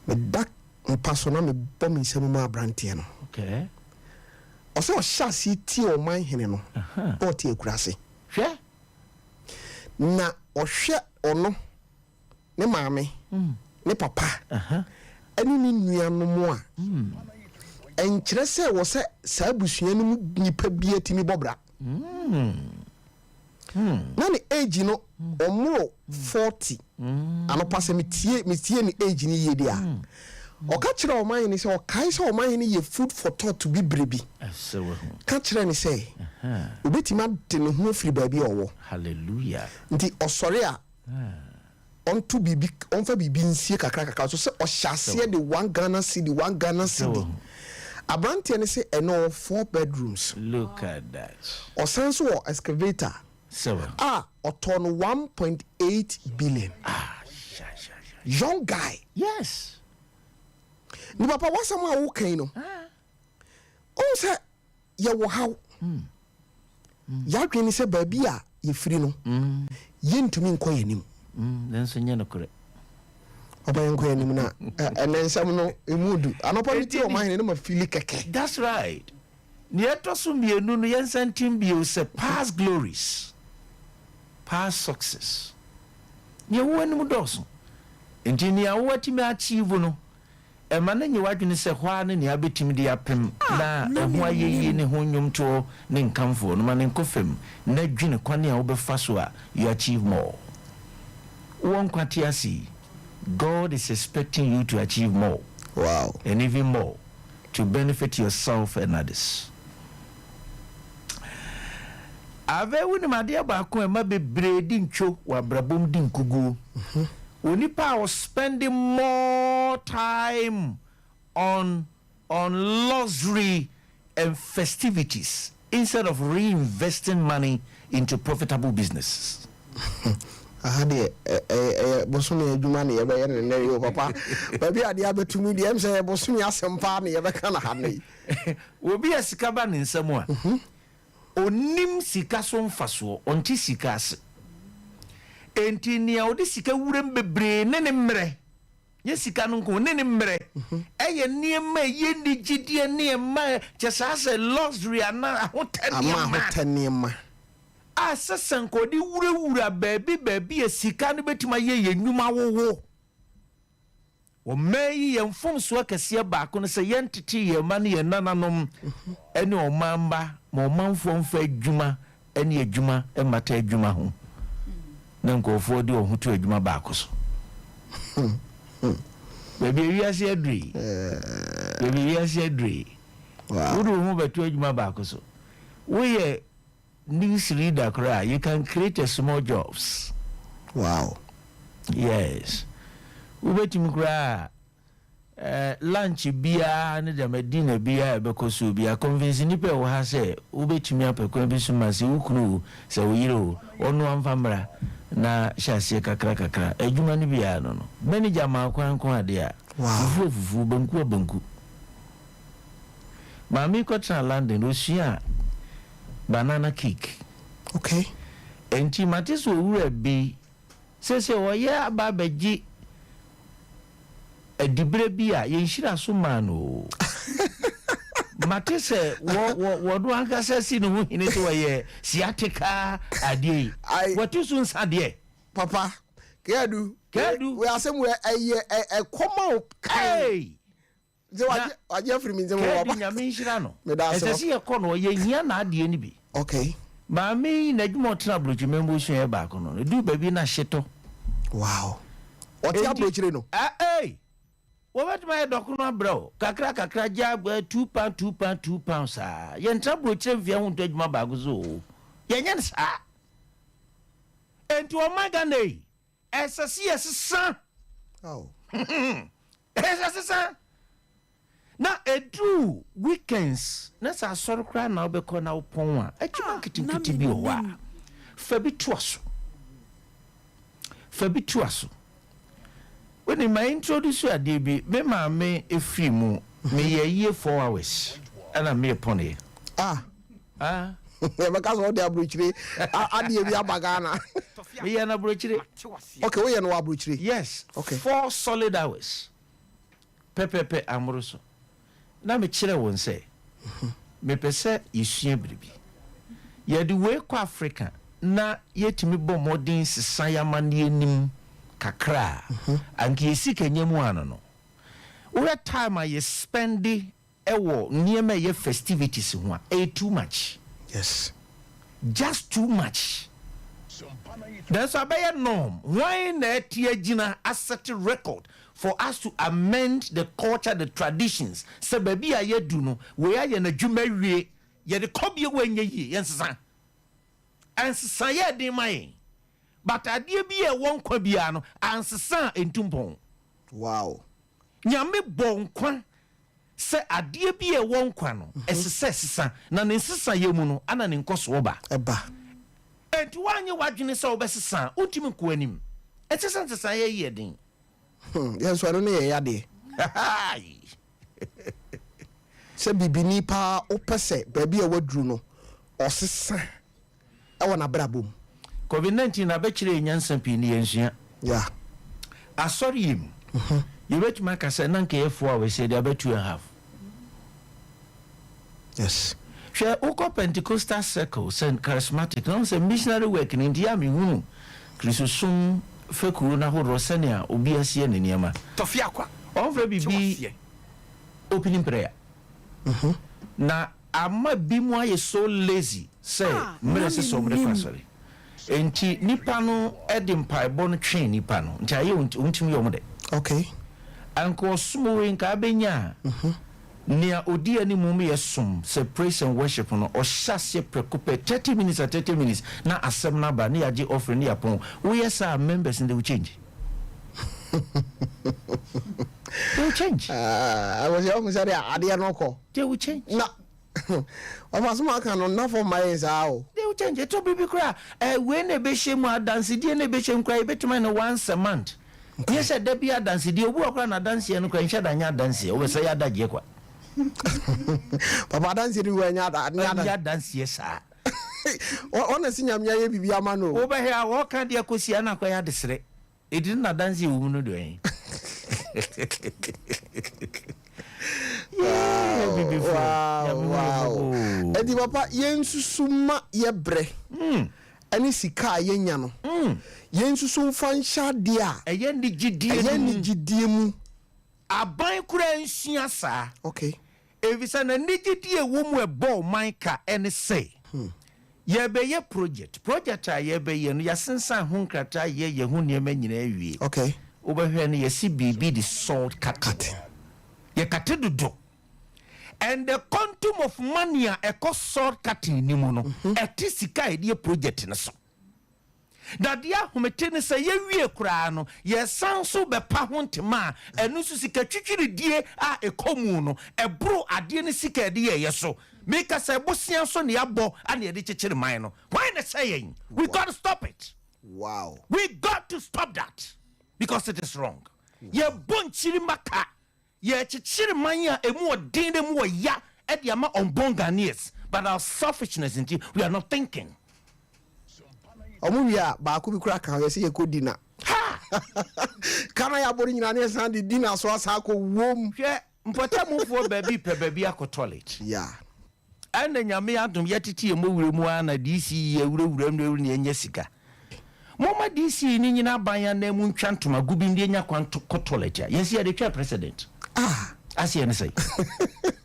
me dak mpasona me bom nsem ma abrantie no okay o se o shasi ti o man hini no o ti ekurase hwe na o hwe ono ne maame ne papa ani ni nuanom a enkyerɛ sɛ wɔ sɛ saa busua no mu nipa bi atimi bɔbra na ne age no ɔmoro 40 anopa sɛ metie ne age ni yie dia ɔka kyerɛ ɔman ni sɛ ɔkae sɛ ɔman ni yɛ food for thought to be brebi ka kyerɛ ne sɛ obetimi ade ne ho afiri baabi ɔwɔ hallelujah nti ɔsɔre a onto bibi onfa bibi nsie kakra so sɛ ɔhyɛaseɛ de 1 Ghana cedi abrante ne sɛ ɛno 4 bedrooms. Look at that. Ɔsan so wɔ excavator. Ɔtɔ no 1.8 billion. Young guy. Yes. Ni papa wasam a wo kan no. On sɛ yɛwɔ haw. Yɛadwene sɛ baabi a yɛfiri no. Yɛntumi nkɔ yɛnim. Nanso nyɛ no korɛ. Obayan ko yanim na ensam no emudu anopa ni ti o man ni ma fili keke. That's right. Ni eto so mienu no yensantim bio se past glories, past success. Ni wo anim doso. Enti ni awo atimi achieve no e ma na nyi wadwene se hwa ne ni abetimi de apem na eho ayeye ne ho nwomto ne nkamfo no ma ne nkofem na dwene kwane a wo befa so a you achieve more. Won kwate asi God is expecting you to achieve more. Wow. And even more to benefit yourself and others. Ave woni madia ba ko e ma bebre di ncho wa brabom di nkugu. Onipa was spending more time on luxury and festivities instead of reinvesting money into profitable businesses. Ahade bosumi adwuma ne yebe yene ne yo papa baby ade abetumi de em say bosumi asempa ne yebe kana ha ne obi asika ba ne nsam a onim sika so mfaso onti sika ase enti ne odi sika wurem bebre ne ne mre ye sika no ko ne ne mre eye niema ye ni gidie niema kyesa se luxury ana ahotaniema asasan ko di wura baabi esika no betima ye nnwuma wowo o meyi ye mfom so akase ba ko no se ye ntete ye ma ne ye nananom ene o mamba ma o manfo mfa adwuma ene adwuma e mata adwuma ho na nkofo di o hutu adwuma ba ko so baabi wiase adri wuru ho betu adwuma ba ko so wo ye news reader cry, you can create a small jobs. Wow. Yes. Ubetim cry lunch bia ne dem dinner bia bekoso bia convince nipa wo ha say ubetimi apekwa bi so mase ukunu say oyiro onu amfamra na hyase kakra adwuma ne bia no manager ma kwan ade a fufu banku mami ko tra London osua banana cake. Okay. Enti matiso wura bi sese woye ababeji edibre bi a ye nhira so ma no matise wo do anka sesi no hine to woye siatika ade watisu nsade papa kedu we asem we e koma kai je waje free mi je mo baba nyame nhira no esesi ye ko no ye hia na ade ni bi. Okay. Mami na djumo tena blochi membo so e ba ko no du baby na hyeto. Wow. Oti ablochire no. Wo betuma e doko no abro kakra ja 2 pounds ah. Ye ntra blochire mfia hu nto adwuma ba go zo. Ye nya nsa. Enti o magane esesi esesa. Oh. Esesa. Na edu weekends na sa soro kra na obekọ na opon a adwuma kitikiti bi o wa fabi tuaso when my introduce ade bi me ma me efri mu me ye 4 hours ana me pon e e baka so de abrochire ade bi abaga na me ye na abrochire. Okay, we ye no abrochire. Yes. Okay. 4 solid hours pepepe amoroso na me kire won say me pese yesua bribi ye de we ko Africa na yetimi bo modern sesa ya mane anim kakra anke yesi kanyam ano no we time I spend near my festivities too much. Yes. Just too much. There's a better norm. Why not Gina set a record for us to amend the culture, the traditions? So baby I do no where you na jumeri ye the copy when ye yensa. And saya de mai. But I dear be a one kwabiano and sa in tumpon. Wow. Nyame bon kwan se adie bi e won kwa no esese sesa na ne sesa yemu no ana ne nkoso oba eba enti wanye wadwene se obesesa utimi ko anim etese sesa ye yedin yes wano ne ye yade se bibini pa opese baby e wadru no osesa e wona brabom covid-19 na be kire nyansan pi ni ensua yeah asori yim you bet my kasa nanke e4 we say they about 2.5. Yes. Share Oko Pentecostal circles and charismatic. No, say missionary work in India. Me who Christosum Fekuru na ho Rosenia obiasie ne niema. Tofiakwa. On fe bibi opening prayer. Na ama bi mo aye so lazy say me se so mre fasori. Enti nipa no edim paibo no twen nipa no. Nti aye untimi yo mo de. Okay. Anko sumo we nka benya. Nia odi ani mu me som say praise and worship no o hyase prekope 30 minutes at 30 minutes na asem na ba na yaje offering ya pon we yes our members they will change. They will change. I was almost say ade no ko. They will change. Na o ma so aka no na for my is how. They will change. It to be kra we na be shemu dance die na be shem kra e betuma na once a month. Yes said there be a dance die obu akra na dance no kra nsha da nya dance o we say ya da je kwa. Papa dance di we nya dance yes ah. Ona sinya mya ye bibia ma no. Wo be here wo kan dia kosia na kwa ya desre. E di na dance wu no do en. Wow. Edi papa yensusuma ye bre. Ani sika yenya no. Yensusu fansha dia. Eye ni gidie mu. Aban kura nsua sa. Okay. Evisa na nigidie wo mu ebo manka ene say. Ye be ye project a ye be ye no yasensan ho nkrata ye ho niema nyina awie. Okay. Obehwe no ye si bibi the salt cut. Ye kate dodo. And the quantum of money a cost salt cutting ni mu no etisika e project no so. That dia humetene say ye wie kura no ye sanso be pa ho ntema enu so sika twitwiri die a ekomu no ebro ade ne sika de ye so make us a bosia so ne yabo ane ye de chechiri man no why they saying we got to stop it. Wow, we got to stop that because it is wrong. Ye bonchiri maka ye chechiri man ya emu odin de mu ya e de ama on Ghanaians, but our selfishness indeed we are not thinking. Omuya ba ku bi kura kan ye se ye ko dina. Kana ya bori nyina ne san di dina so asa ko wom. Hwe mpota mu fo baby pe baby akọ toilet. Yeah. Anda nyame adum yetiti mo wure mu ana DC ye wure ne enya sika. Moma DC ni nyina banya na mu ntwantoma gubi ndi enya kwanto toilet ya. Yes ye de twa president. Asi ene say.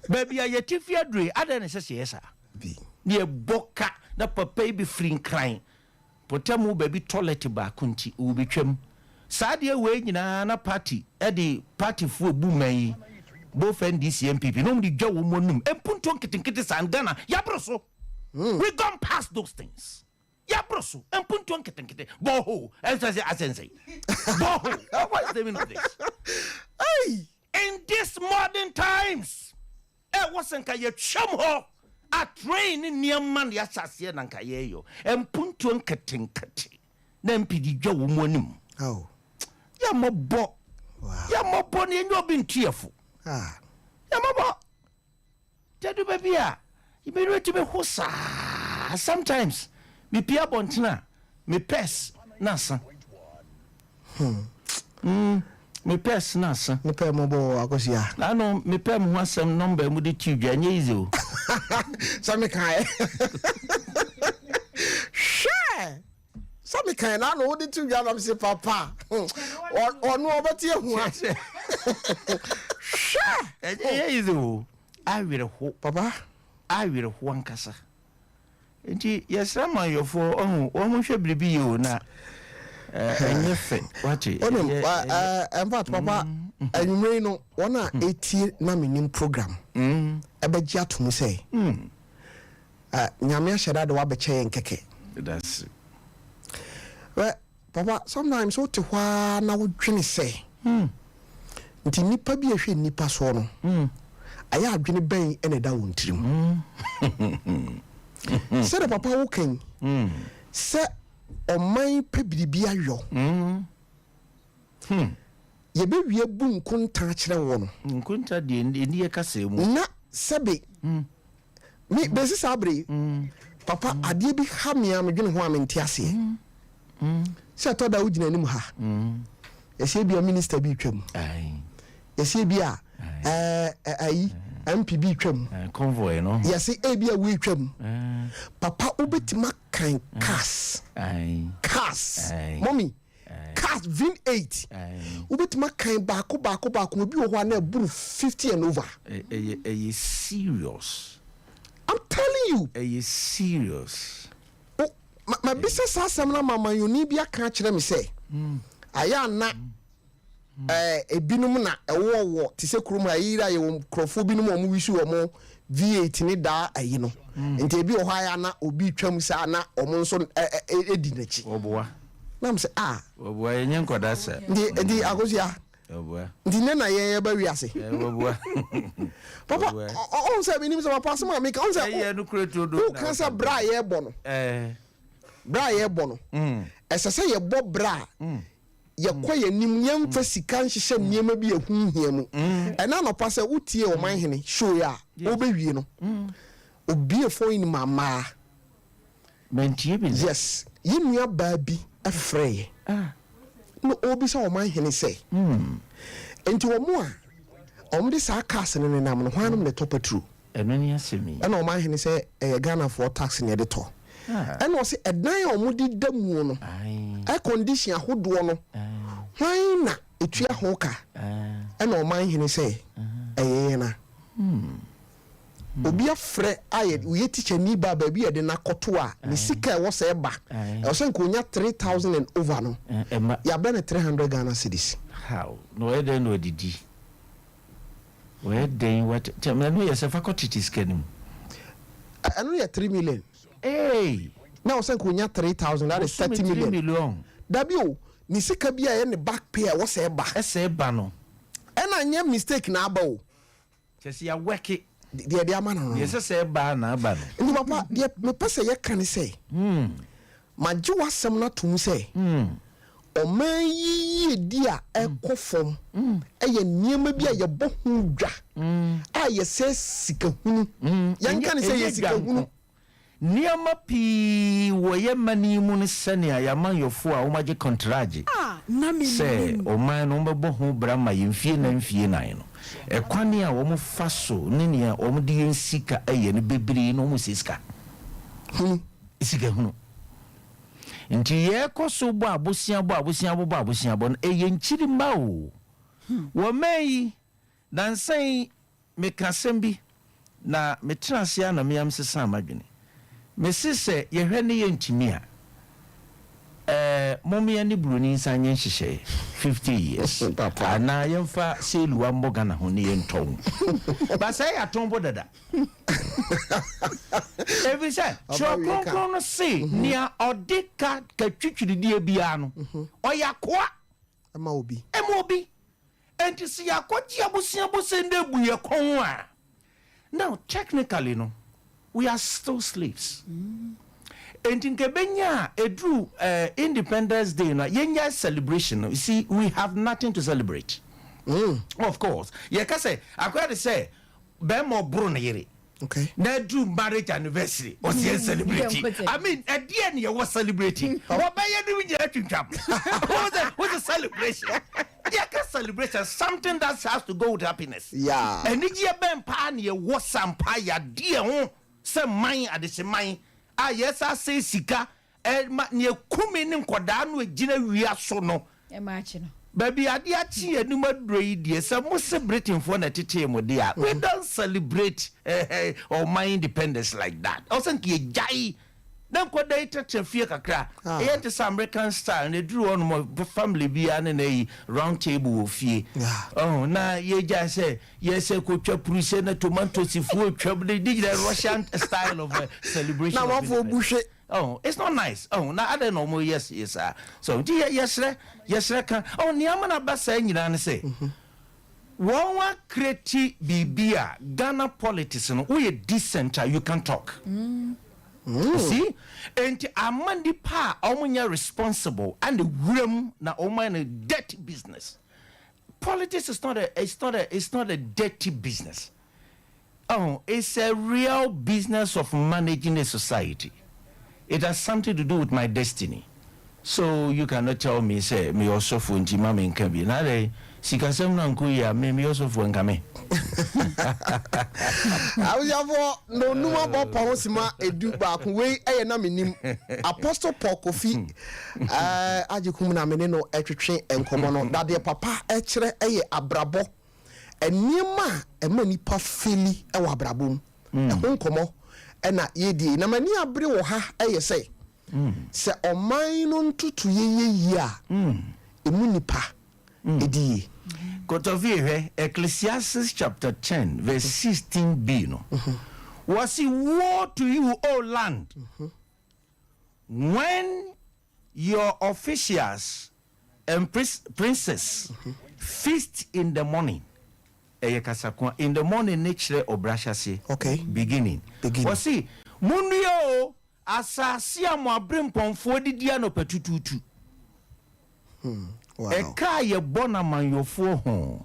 Baby ya yetifi adre ada ne sese yesa. Bi. Ne boka na papa bi free crying. Potamu baby toilet ba kunti ubitwam saade we nyina na party e party fu ebu man both NDC MPP no mdi dwa wo monum empunto nkitinkiti sangana ya broso. We gone past those things ya broso empunto nkitinkiti boho ense asense boho what is the meaning of this? Hey, in this modern times wasn't ka ye chum ho a train in near man ya sase na nka ye yo empunto nketinkati na mpidi dwa wo monum. Oh, ya mobo. Wow. Ya mobo ni enyo bi ntiefo. Ya mobo. Tedu baby a you be ready to be hosa. Sometimes me pia bontina me pes nasa. Me pes nasa. me pe mo bo akosia. I know me pe mo asem number mu de tidwa nya easy o. So me kan. Share. So me kan na no de tidwa na me say papa. Onu obeti ehu a. is the I will hope, Papa. I will one cassa. Yes, some of your four almost should be you now. Watch it. In fact, Papa, and you may know 180 Menim program. Ebeja to me say. Nyamia shada do abeche en keke. That's Well, Papa, sometimes what to wha na wo dwene say. Nti nipa bi ehwe nipa so no. Aya adwene ben ene da won tirim. Say the papa wo ken. Say oman pebiribi ayo. Ye be wie bu nkunta kire wo no. Nkunta de ndiye kase mu. Na sebe. Me besi sabre. Papa ade bi ha me am dwene ho amenti ase. Se to da wo gina nim ha. Ese bi minister bi twam. Ese bi a ayi MPB twam. Convoy no. Yesi e bi a we twam. Papa obetima kan cars. Cars. Mommy. Cars VIN8. Obetima kan baako obi wo ho na buru 50 and over. Are serious? I'm telling you. Are you serious? Oh, my business has some mama you need be a catch them say. Aya na ebinum na ewo ti se kurum ayira ye krofo binum omu wisu omu V8 ni da ayi no. Nti ebi o haya na obi twam sa na omu nso edi nachi. Oboa. Na me say oboa yenye nkoda sa. Ndi agosia. Oboa. Ndi na ye ba wiase. Oboa. Papa on say Menim say papa so ma make on say ye no kreto do. Who can say bra ye bo no? Bra ye bo no. Esese ye bo bra. Ye kwaye nim nyam fa sika nhihye niema bi ehunhia mu. Ena no pa say utie o man hene show ya obewie no. Obi efo in mama. Mentie bi. Yes. Yinua ba bi afreye. No obi say o man hene say. Enti wo mu a omde sa cars ne nam no hwanum ne top true. Eno ni asemi. Ena o man hene say Ghana for tax ne de to. Ena o say edan a omudi damu no. Air condition ahodo no. Hwan na etua ho ka. Ena o man hene say eye na. Obi afre aye we teacher ni ba ba bi e de na koto a ne sika e wo say ba. E so nko nya 3000 and over no. Ya be na 300 Ghana cedis. How? No e dey no didi. Where they what tell me no yes faculty scanim. I know you 3 million. Hey. Now say nko nya 3000 that is 30 million. 3 million. Dabi o ni sika bia ye ne back pay wo say ba. Ese ba no. E na nya mistake na aba o. Chese ya work it. De ama no. Yes say ba na aba no. Ndi papa de me pese ye kan say. Ma ji wasem na tum say. O man yi di a ekofom. Eye niema bia ye bo hu dwa. A ye se sika hunu. Yan kan say ye sika hunu. Niema pi wo ye mani mu ne sene a ya man yofo a wo maje contract. Na me say o man no be bo hu bra ma ye mfie na no. Ekwani a wo mo faso ne ne a wo mo de sika aye ne bebiri no mo sika. Sika hunu. Nti ye koso bo abosia bo no eye nchiri ma o. Wo mai dan sai me kasembi na me transia na me am sesa amadwene. Me sese ye hwe ne ye ntimi a momi ani bruni sanye nhihye 50 years. Ana yemfa selu amboga na ho ne ye nton. Ba sai atombo dada. Every say chokron no see nia odika ka twitwiri bia no. Oyakoa Ema obi. Enti si yakoti abusia bosende buye kon a. Now technically no we are still slaves. And in Kebenya, edru Independence Day, na yenya celebration. You see, we have nothing to celebrate. Of course. You can say, I could say, Bemo Brunere. Okay. Na do marriage anniversary or celebrating. I mean, at the end, you was celebrating. What by you doing your trap? What's a celebration? Yeah, celebration, something that has to go with happiness. Yeah. And if you ben pan, you was some pie, dear, some mine at the same. Yes, I say sika, and my near Kumin and Quadan with Gina, we are so no. Imagine. baby adiachi enuma drei die say mo celebrating for na tete mo dia we don't celebrate or my independence like that also nke jai then ko data trafia kakra e to some American style and drew on mo family bia na na round table ofie oh na ye ja say yes ko twa pruse na tomato sifu twab the Russian style of celebration na mo for bushe. Oh, it's not nice. Oh, now I don't know more. Yes, so, yes, can. Oh, Niamana Bassa, you say. One create Bibia, Ghana politics, and we are decent, you can talk. See? And Amandi Pa, Omunya responsible, and the room, na Oman dirty business. Politics is not a dirty business. Oh, it's a real business of managing a society. It has something to do with my destiny. So you cannot tell me, say, me also for Njima in Kabi. Now they Sikasem Nankuya, me also for Nkame. I was no Numa Boponsima, a Duba, way a Menim, Apostle Paul Kofi, Ajikumina Menino, Etri, and Comono, that dear papa, Etre, a Brabo, and Nima, a many puff filly, a Wabrabum, a Honkomo. Ena yedi na mani abere wo ha say se o man no ntutu ye a emu nipa edi Kotovi Ecclesiastes chapter 10 verse 16b no was it woe to you O land when your officials and princes feast in the morning. In the morning nature obrasha say beginning o see munio asase amabrim pomfo didia no patututu wow eka ye bona manyofo ho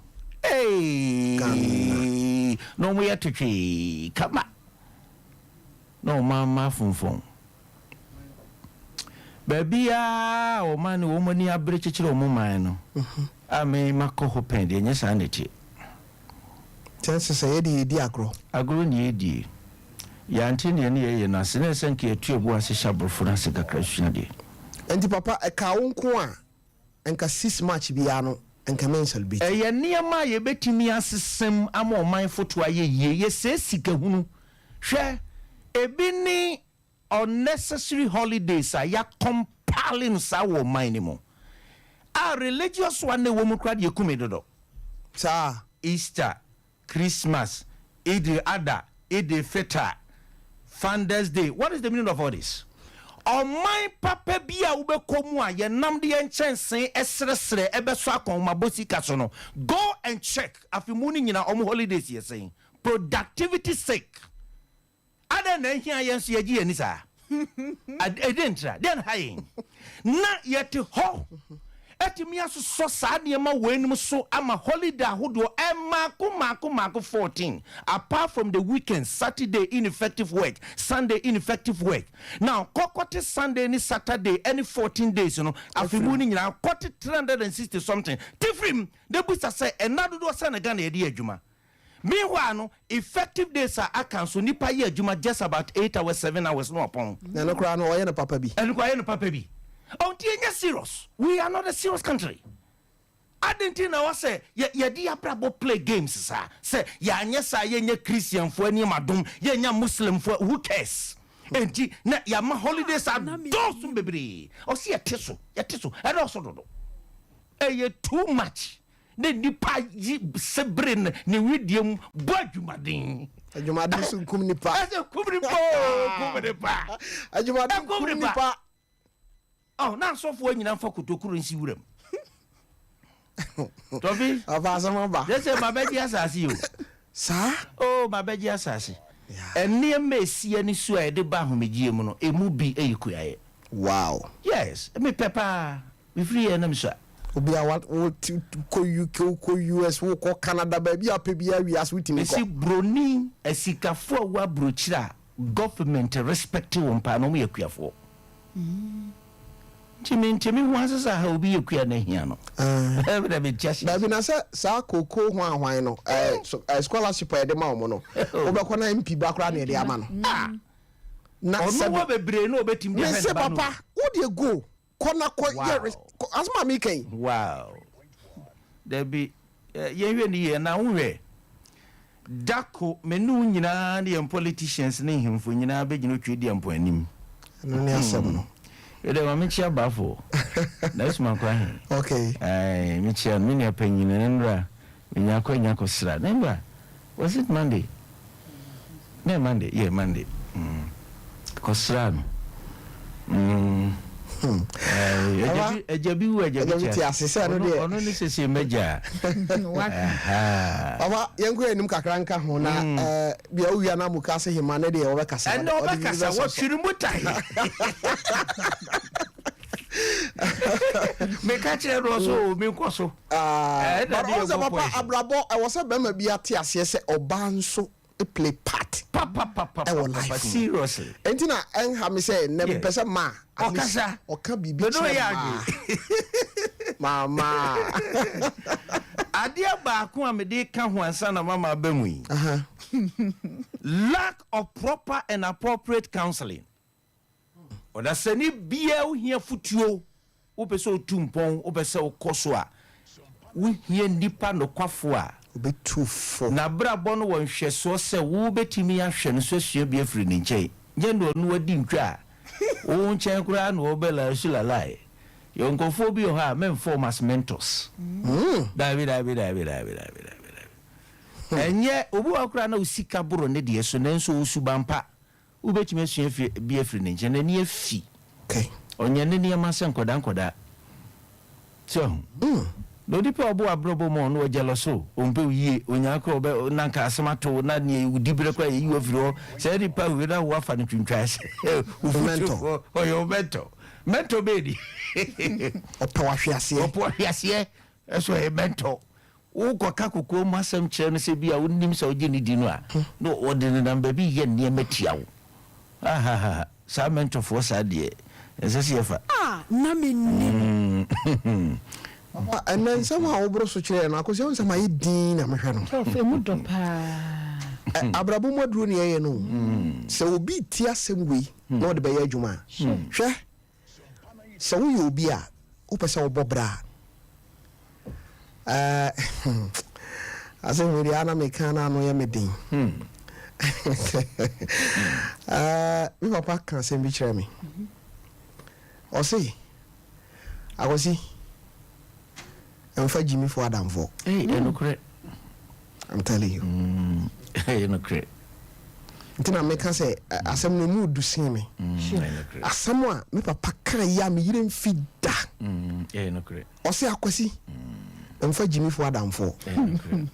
no we atwe kama no mama funfon babia o man wo mani abre chichire o man no ame makoho pen de nyesa neti Chances say di agro ni edi ya ntini ne ye na sene senke etuebu ase shabrofo na se kakra hwia de enti papa e ka wonko a enka 6 match bia no enka mensel bi ye niam ye betimi asesem ama oman foto aye ye se sika hunu hwe ebi ni unnecessary holidays ya compiling sa wo man ni mo a religious one ne wo mu kra de kumedodo sa Easter, Christmas, Eid al-Adha, Eid al-Fitr, Founders Day. What is the meaning of all this? On my papa bia ube komwa ye nam de enchense esresre ebe so akon mabosi kasono. Go and check afimuni nyina omo holidays ye saying productivity sake. Ada na hia ye nso ye gi ani sa. Adentra den hayin. Na yet ho etimi aso so saa de ma wenum so ama holiday ahodo mako 14 apart from the weekend, Saturday ineffective work, Sunday ineffective work. Now kokote Sunday ni Saturday any 14 days you know afimu ni nyina kote 360 something tifrim de busa say enado do say na Ghana ye di adwuma. Meanwhile no effective days are cancel nipa ye adwuma just about 8 hours 7 hours no upon na no kra no oye no papa bi oh, you're serious. We are not a serious country. I didn't know what say. Ya dia brabo play games, sir. Say ya nyesa ye Christian for any madum, ye Muslim for who cares? And na ya ma holidays are those baby. Oh, see ya tisu. I also do. Eh, too much. Then the pa sebrin ni widium bojumadin. Ajumadin sun kumni pa. Kumni pa. Ajumadin kumni pa. Oh, now so for you for kutokuru nsi wuram. Tofi, abazama. They say my baby asasi you. Sir? Oh, my baby asasi. And near me see any swear the bahumiji mono, a mubi a kuya. Wow. Yes, me pepper. We free and I'm sure. Obi a what to UK ko US wo ko Canada baby a pebia wi as witimi ko. See broni a sikafo wa brochira government respective on pa no me akuafo. Chimi wansa sa ha obi akua na hia no. Baby na sa koko ho ahwan no scholarship e de ma omo no. Obekọ na MP ba kra na e de ama no. Na se wo bebre no obetim de papa, wo de go kona ko asma mi kan. Wow. there be ye na unwe dako menu nyina ne politicians ne himfo nyina be gino twedi ampo anim no ne asem no ede ma mechia bafo that's my kwa okay mechia mini apanyina nra menya kwa sra nembra was it Monday no Monday yeah Monday kosra no ejabi ti asese no de ono ni sese meja baba yenko enim kakranka ho na bia owia na muka se hima ne de obekasa and obekasa what shirimutai me catch ro so me nkoso but also papa abrabo e was be ma bia ti asese oba nso play part papa seriously entina enha me say na pese ma okasa oka bibi mama adia ba ko amede ka ho ansa na mama bamu yi lack of proper and appropriate counseling oda sani bia wo hia futuo wo pese otumpon wo pese okoso a wo hia ndipa no kwafo a obetufo na brabo no wonhweso se wo betimi ahwe no so asua bia firi ni nche nje no no wadi ntwa wo nchen kura no obela sulalai yonkofo bi o ha men form as mentors david enye obu akura na usika buro ne de so nanso usubampa wo betimi asua bia firi ni nche na ni afi okay onye ne ne ma se nkoda so no dipo obo abrobo mo no jealoso ompe yie onyaka obe nanka asemato na ne udibire kwa yi ofiro se dipa we na wo afa no twintwas mentor oyo mentor bedi opo ahwiase eso e mentor wo koka kokko mo asem kire no se bia wonnim se oje ni di no a no odene namba bi ye ne matia wo sa mentor for sa de esese yefa na Menim and then somehow obro so kire na akosi on sama yedin na mehwe no Tofe mu dopa abrabo moduro ne ye no se obi ti asem we na de be ye adwuma hwe se wo ye obi a wo pese wo bobra asem we ana mekana no ye medin mi papa kan se bi kire me o say akosi Enfa Jimmy for Adam for. Hey, no credit. I'm telling you. Hey, no credit. Ntina meka say asem no mu du sin me. Asem a me papa kan ya me yire mfida. Hey, no credit. O se akwasi. Enfa Jimmy for Adam for.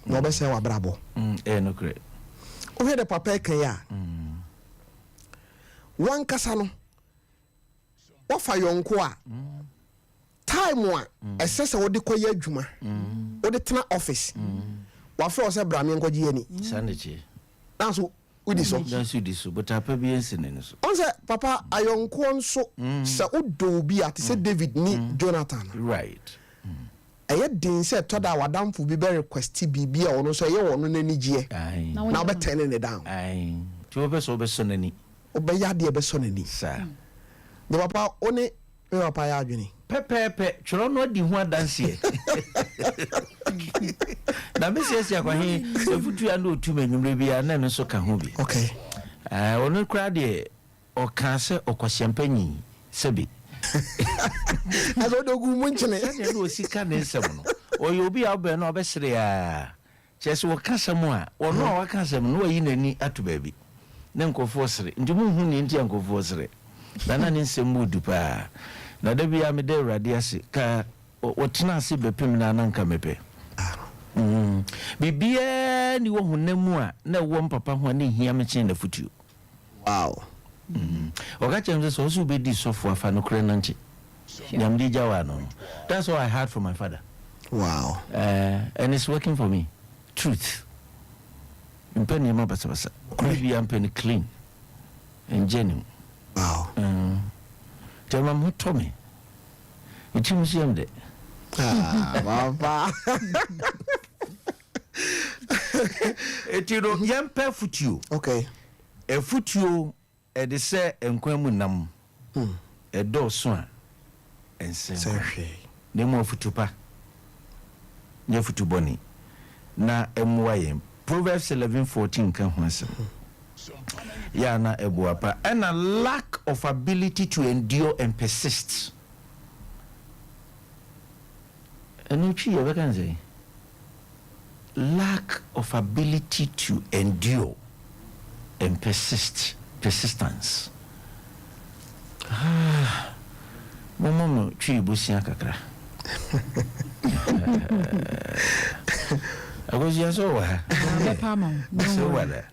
No be say wa brabo. Hey, no credit. O he de papa kan ya. Wan kasa no. Wo fa yonko a. Time one, assess what the koya juma, or the tena office. What for say Brami and Gogiani? Sanity. That's what we so. Don't you this, but I probably in on say, Papa, I on corn so, Sir Udo be at say David ni Jonathan. Right. I yet didn't say Toda Wadam for be very requesty be or no say you on any G. Now be turning it down. Aye. 2 of us over sonany. Obey ya dear besonany, sir. The papa only papa yagini. Pepe, choro no di ho dance here. Na me se sia kwa he, se futu ya no otu menwumre bia na no so ka ho bi. Okay. Ono kra de o kan se okwasiampanyi sebi. Azo dogu munchene. Se no sika ne nsem no. Oyo bi a obe no obesere ya. Chese wo kasam a, ono a wakasam no yi nani atu baabi. Ne nkofo sere. Ndimu hu ni ntia nkofo sere. Na ne nsem mudu pa. Na debi ya me de urade ase ka wotena ase bepem na nanka mepe. Bibia ni wo honam a na wo mpapa ho na hia me chen na futuo. Wow. Oga chem so so be di sofo afa no kre nanchi. Nyam di jawa no. That's what I heard from my father. Wow. And it's working for me. Truth. Impeni ma basa. Bibia impeni clean and genuine. Wow. Tell me Tommy. It's museum de. Papa. Etiro yempe futuo. Okay. E futuo e de se enkwam nam. E do so a ense. Sorry. Ne mo futupa. nya futuboni na emwaye Proverbs 11:14 kan ho asem ya na ebuapa and a lack of ability to endure and persist enu chi ye kan say lack of ability to endure and persistence momo chi busia kakra agosia so wa so wala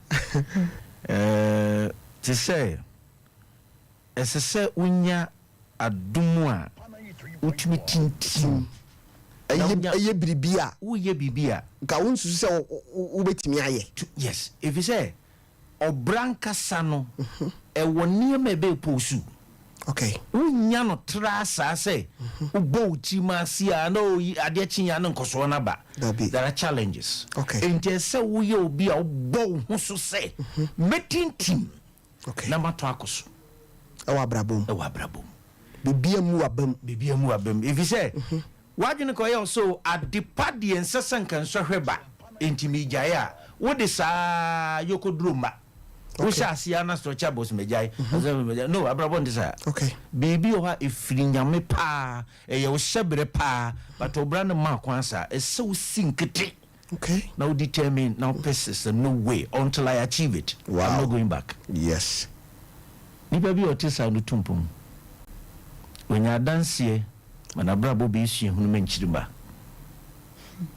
to say ese unya adumu a utumi tintim aye biribia uye bibia ka wonsu se ubetimi aye yes if you say obranka sano ewoni ma be posu okay unya no trasa say ubo utima sia na ade chinya no nkoso na ba there are challenges okay enti se uye obi a ubo ho so say metintim okay na mato akoso ewa abrabom bibia mu abam if you say wajene ko ye so adepade ensesen kan sohweba enti migyae a wode saa yokodroma wo shasia na structure boss mejai no abrabon disa okay baby o ha efiri nyame pa ye wo hyebere pa but obra ne ma kwansa e se wo sinkete okay now determine now persist no way until I achieve it. Wow. I'm not going back. Yes Ni baby otisa no tumpum when you dance mana brabo be issue hunu menchiriba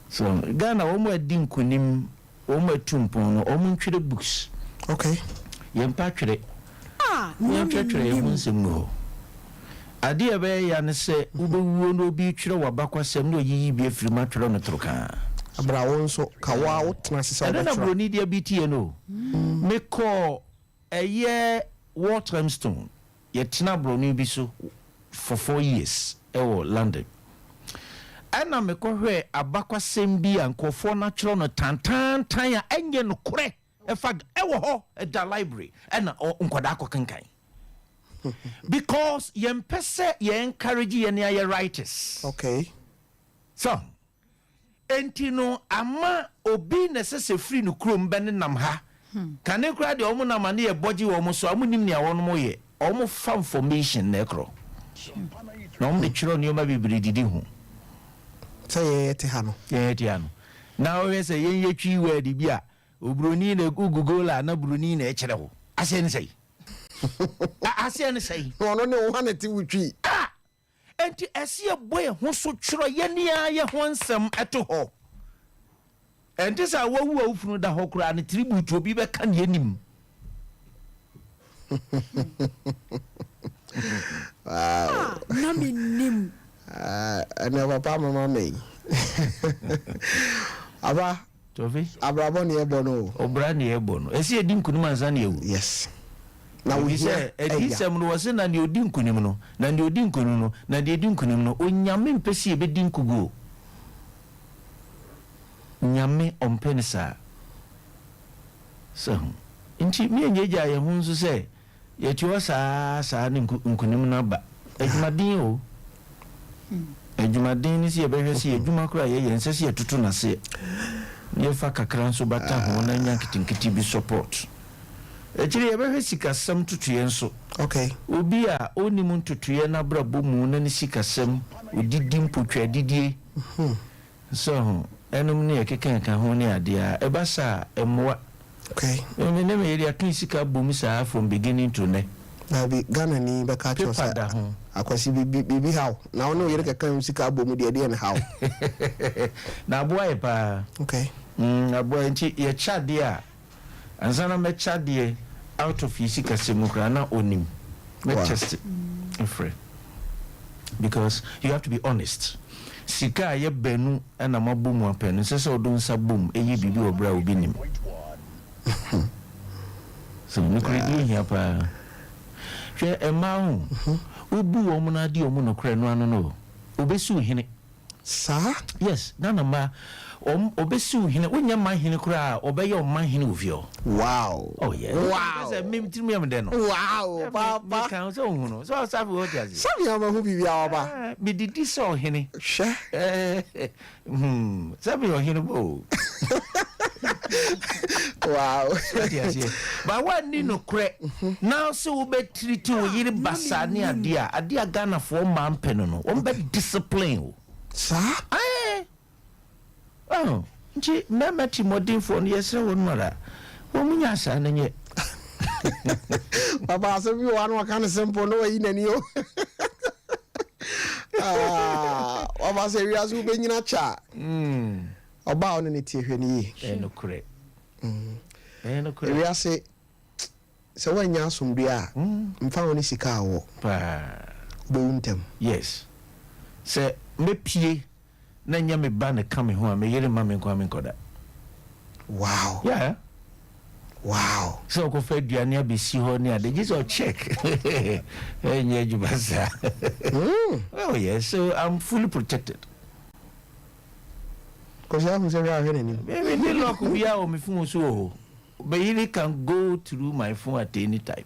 so Ghana omo adi nkunim omo tumpum no omo ntwere books okay yempa twere twere nsem no ade ebe ya ne se ubewuo no bi twere wabakwasem no yiyi bi afiri ma twere no troka abra wonso kawa wotna sesa na broni dia bitie no me call eye Waterstone yetina broni bi so for 4 years ewo London ana me ko hwe abakwasem bi ankofo na twere no tantan ya enye no kore efa ewo ho da library ana nkoda akokenkan because yempese ye encourage ye na ye writers okay so entino ama obi necessary free no krom be ne nam ha kane kra de omo nam na ye boji wo mo so amunim ne awon mo ye omo fa information na ekro na omo de chiro ne oma bibiri didi hu say ye te ha no na o ye say ye twi word bi a obroni na Google na broni na ekere ho ase ne say ase ne say ono ne wo haneti wutwi enti ase boy ho so twiro ye nia ye ho nsem eto ho enti sa wawu awufunu da ho kura ne tribute obi be kan ye nim wow na menim ana papa mama me aba Tofi abrabo ne ebono obra ne ebono esi edi nkunim anza ne ewu yes na we say edisem no wose na ne odi nkunim no na ne odi nkunim no na de edi nkunim no onyame mpesi ebedi nkugo nyame ompenisa so nti mi enyeja ye hu nso say ye tiwo saa ne nkunim na ba adwumaden o adwumaden ni si ye behwe si adwuma kura ye nse si etutu na se ye fa kakra nso bata ho na nya kitinkiti bi support ejiri ye behwe sikasem tutuye nso okay obi a onimu tutuye na brabo mu na ni sikasem odidi mpotwa didie so enum ne ekeken kan ho ne ade a ebasa emwa okay me me area kan sika bom sa from beginning to ne na bi Ghana ni be ka cho sa akwasi bibi how na ono yere kan sika bom de na how na boy pa okay na boy nti ye chade a ansana me chade out of sika semukra na onim me test afraid because you have to be honest sika ye benu na mabom apenu sese odun sa bom eyi bibi obra obi nim so no kredi here pa hwe ema hu ubu wo mu na di omu no kre no ano no obesu hene Sir? Yes, Nanama. Obesu hine wonya man hine kura obeye o man hine ofio. Wow. Oh yeah. Wow. Say me timi am den no. Wow. Papa kan so hu no. So sabi what ya. Sabi am hu bibia oba. Me didi so hine. Hwe. Sabi o hine bo. Wow. But what ni no kre. Now so we treat you yiri basa ni adia Ghana for man pen no. O be discipline. Sir? Oh, nti mema ti modern phone yesre won mara. Wo munya sa na nye. Baba so bi wan kan simple no yi nani o. Baba se wi azu be nyina cha. Oba on ni tie hwe ni yi. No kure. No kure. Wi ase se wanya asomdua mfa woni sika awo. Pa. Be untem. Yes. Se me pie na nya me ba na come ho me yere ma me kwa me koda. Wow. Yeah. Wow. So ko fe duane abesi ho ni ade just check. Enye jubasa. Oh yes, so I'm fully protected. Cause I am saying I ni. Maybe the lock bia o me phone so. But you can go through my phone at any time.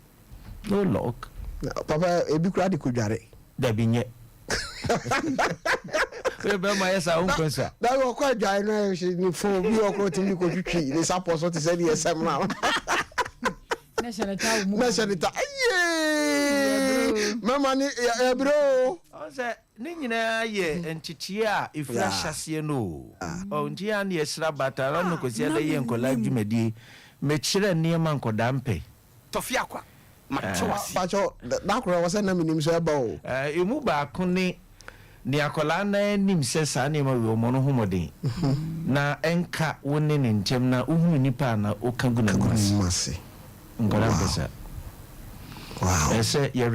No lock. Papa ebi kura de kodware. Da binye. We be my esa on konsa. Da wo kwa dware no ni phone bi o ko tin ko twitwi ni support so to say the SM now. National town mu. National town. Mama ni e bro. O say ni nyina ye entitie a ifra hyase no. O ntia na yesra batara no kosi ada ye nkola dwumadi. Me kire niam nkoda mpe. Tofiakwa. Machowasi. Pacho da kura wasa na Menim so eba o. Emu ba ko ni akola na nim se sa na ma wo mo no homoden. Na enka woni ne ntem na uhunu nipa na o kaguna kwasi. Masi. Ngola besa. Wow. Ese ye